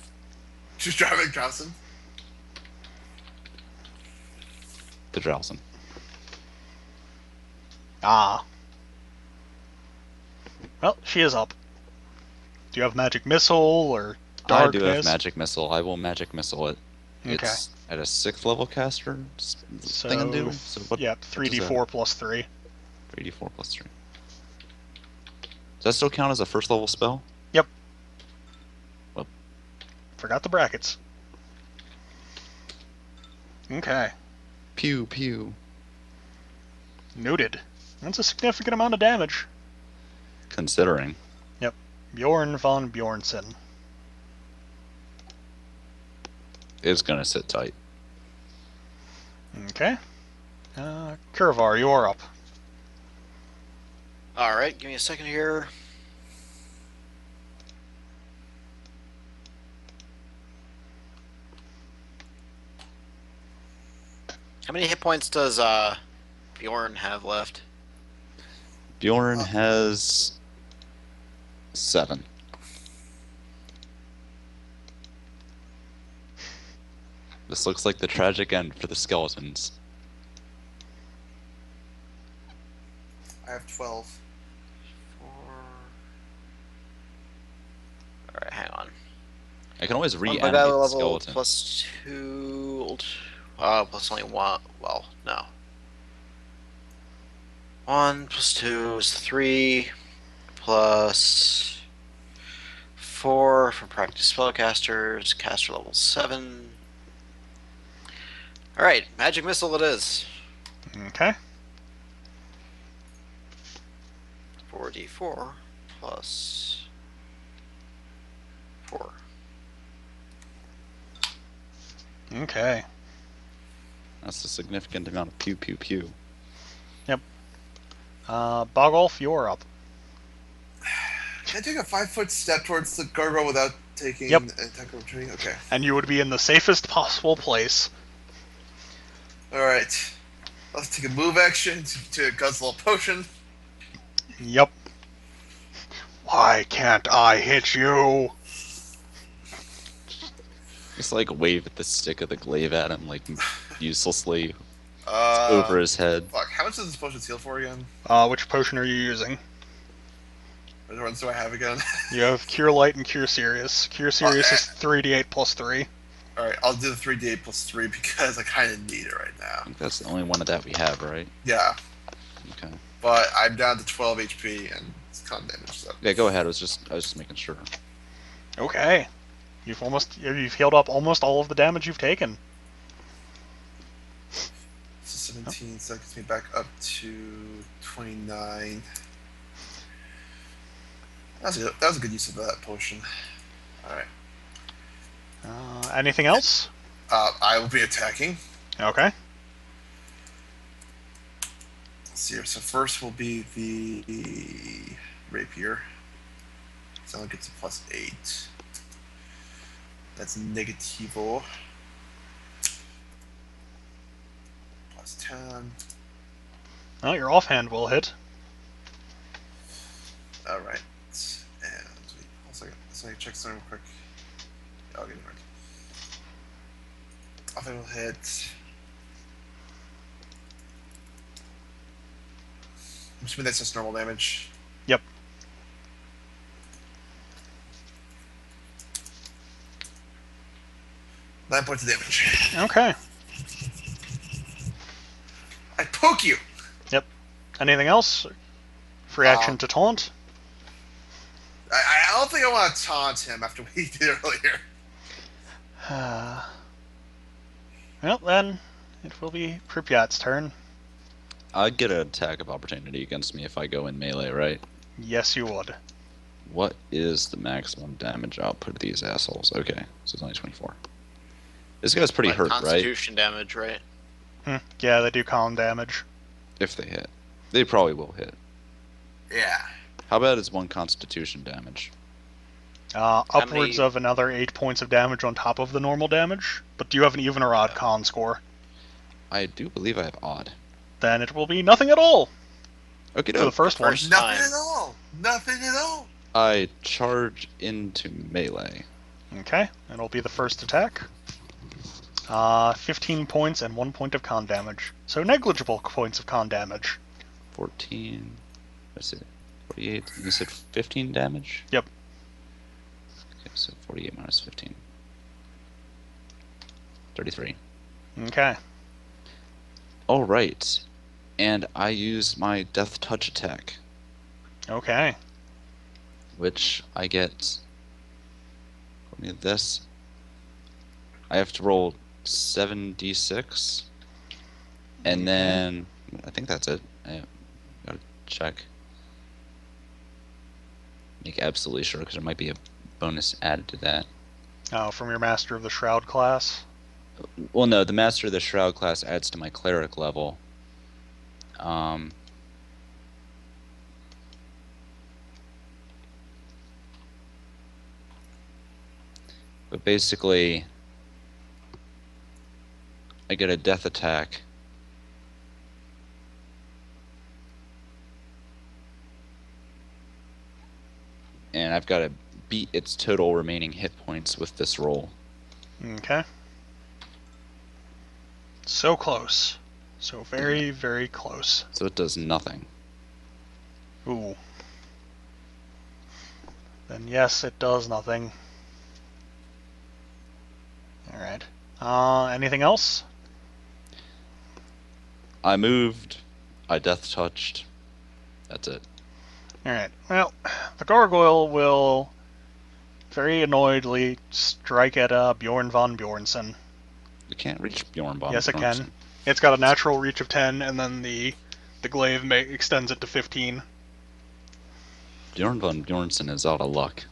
She's driving Johnson. The Drowson. Well, she is up. Do you have Magic Missile or Darkness? I do have Magic Missile. I will Magic Missile it. Okay. It's at a 6th level caster So, thing I'm doing. So what, yep, 3d4 plus 3. 3d4 plus 3. Does that still count as a first level spell? Yep. Well. Forgot the brackets. Okay. Pew, pew. Noted. That's a significant amount of damage. Considering. Yep. Bjorn von Bjornsson. It's gonna sit tight. Okay. Kurvar, you're up. Alright, give me a second here. How many hit points does Bjorn have left? Bjorn has 7. This looks like the tragic end for the skeletons. I have 12. 4. Alright, hang on. I can always One by reanimate guy the level skeleton. plus 2. Plus only 1. Well, no. 1 plus 2 is 3. Plus 4 from practice spellcasters. Caster level 7. Alright, magic missile it is. Okay. 4d4 plus 4. Okay. That's a significant amount of pew pew pew. Bogolf, you're up. Can I take a 5-foot step towards the gargoyle without taking Yep. an attack of opportunity? Okay. And you would be in the safest possible place. Alright. Let's take a move action to guzzle a potion. Yep. Why can't I hit you? Just like wave at the stick of the glaive at him, like uselessly Uh, over his head. Fuck, how much does this potion heal for again? Which potion are you using? Which ones do I have again? You have Cure Light and Cure Serious. Cure Serious is 3d8 plus 3. Alright, I'll do the 3d8 plus 3 because I kind of need it right I now. think that's the only one of that we have, right? Yeah, Okay. but I'm down to 12 HP and it's con damage, so. Yeah, go ahead. I was just making sure. Okay. You've healed up almost all of the damage you've taken. So 17, so that gets me back up to 29. That was a good use of that potion. Alright. Anything else? I will be attacking. Okay. Let's see here. So first will be the rapier. So that gets a plus 8. That's negativo. That's 10. Well, your offhand will hit. All right. And also, let's check something real quick. Yeah, I'll get it right. Offhand will hit. I'm assuming that's just normal damage. Yep. 9 points of damage. Okay. I poke you. Yep. Anything else? Free action to taunt? I don't think I want to taunt him after what he did earlier. Well, then, it will be Pripyat's turn. I'd get an attack of opportunity against me if I go in melee, right? Yes, you would. What is the maximum damage output of these assholes? Okay, so it's only 24. This guy's pretty Like hurt, right? Constitution damage, right? Yeah, they do column damage. If they hit. They probably will hit. Yeah. How bad is 1 constitution damage? Upwards of another 8 points of damage on top of the normal damage. But do you have an even or odd con score? I do believe I have odd. Then it will be nothing at all Okay, for the no. first one. First Nothing time. at all. Nothing at all. I charge into melee. Okay, it'll be the first attack. 15 points and 1 point of con damage. So negligible points of con damage. 14. What's it? 48. You said 15 damage? Yep. Okay, so 48 minus 15. 33. Okay. Alright. And I use my Death Touch attack, Okay. which I get. Let me this. I have to roll 7d6. And then. I think that's it. I gotta check. Make absolutely sure, because there might be a bonus added to that. Oh, from your Master of the Shroud class. Well, no, the Master of the Shroud class adds to my Cleric level. But basically, I get a death attack. And I've got to beat its total remaining hit points with this roll. Okay. So close. So very, very close. So it does nothing. Ooh. Then yes, it does nothing. Alright. Anything else? I moved. I death touched. That's it. Alright. Well, the gargoyle will very annoyedly strike at Bjorn von Bjornsson. You can't reach Bjorn Bomb. Yes, it can. It's got a natural reach of 10, and then the glaive extends it to 15. Bjorn von Bjornsson is out of luck.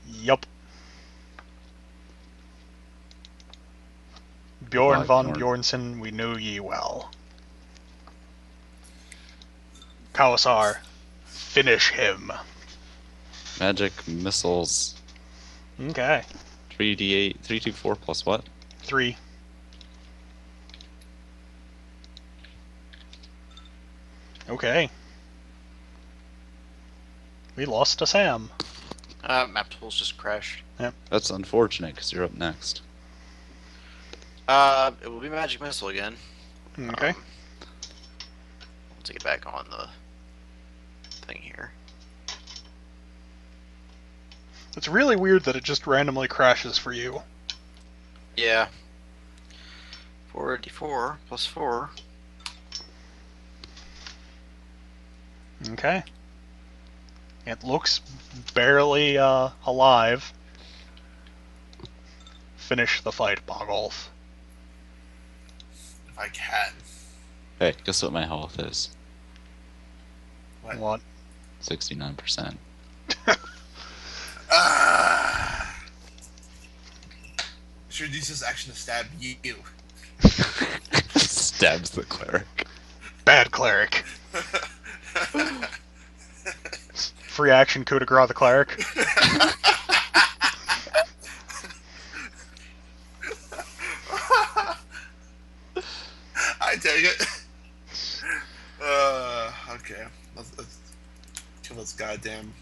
Yup. Bjorn Goodbye, von Bjorn. Bjornsson, we know ye well. Kawasar, finish him. Magic missiles. Okay. 3d8, 3d4 plus what? 3. Okay. We lost to Sam. Map tools just crashed. That's unfortunate because you're up next. It will be magic missile again. Okay. Let's get back on the thing here. It's really weird that it just randomly crashes for you. Yeah. 4d4 plus 4. Okay. It looks barely alive. Finish the fight, Bogolf. If I can. Hey, guess what my health is? What? 69%. Should use this action to stab you. Stabs the cleric. Bad cleric. Free action coup de grace the cleric. God dang it. Okay. Let's kill this goddamn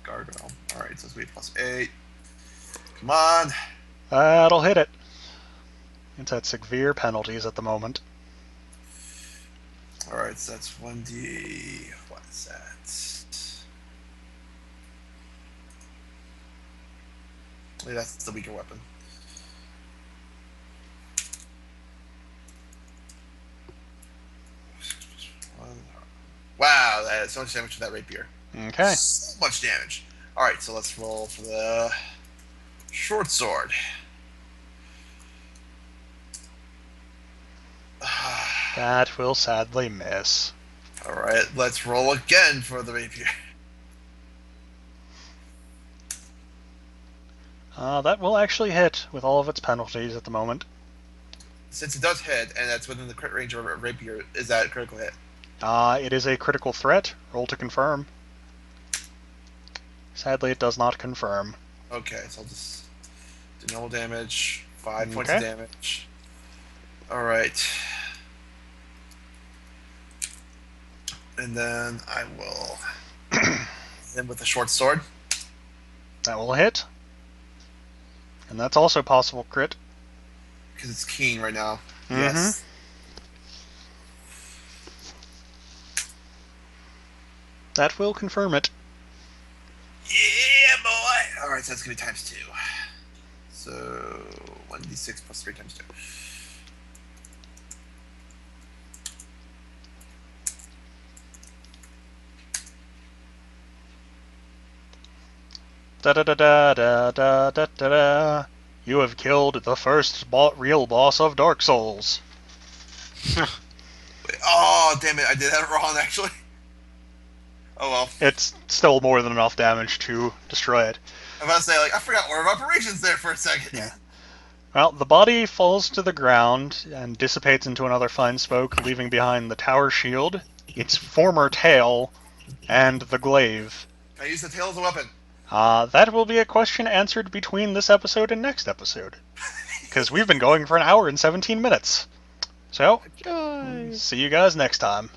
gargoyle. Alright, so it's going to be +8. Come on. That'll hit it. It's at severe penalties at the moment. Alright, so that's 1d. What is that? Yeah, that's the weaker weapon. Wow, that is so much damage to that rapier. Okay. So much damage. Alright, so let's roll for the short sword. That will sadly miss. Alright, let's roll again for the rapier. That will actually hit with all of its penalties at the moment. Since it does hit, and that's within the crit range of a rapier, is that a critical hit? It is a critical threat. Roll to confirm. Sadly, it does not confirm. Okay, so I'll just do normal damage, 5 points Okay. of damage. Alright. And then I will hit him with the short sword. That will hit. And that's also possible crit. Because it's keen right now. Mhm. Yes. That will confirm it. Yeah, boy! Alright, so that's going to be ×2. So, 1d6 plus 3 ×2. Da da da da da da da da da. You have killed the first real boss of Dark Souls. Wait, oh, damn it, I did that wrong, actually. Oh well. It's still more than enough damage to destroy it. I'm about to say, like, I forgot order of operations there for a second. Yeah. Well, the body falls to the ground and dissipates into another fine smoke, leaving behind the tower shield, its former tail, and the glaive. Can I use the tail as a weapon? That will be a question answered between this episode and next episode. Because we've been going for an hour and 17 minutes. So, see you guys next time.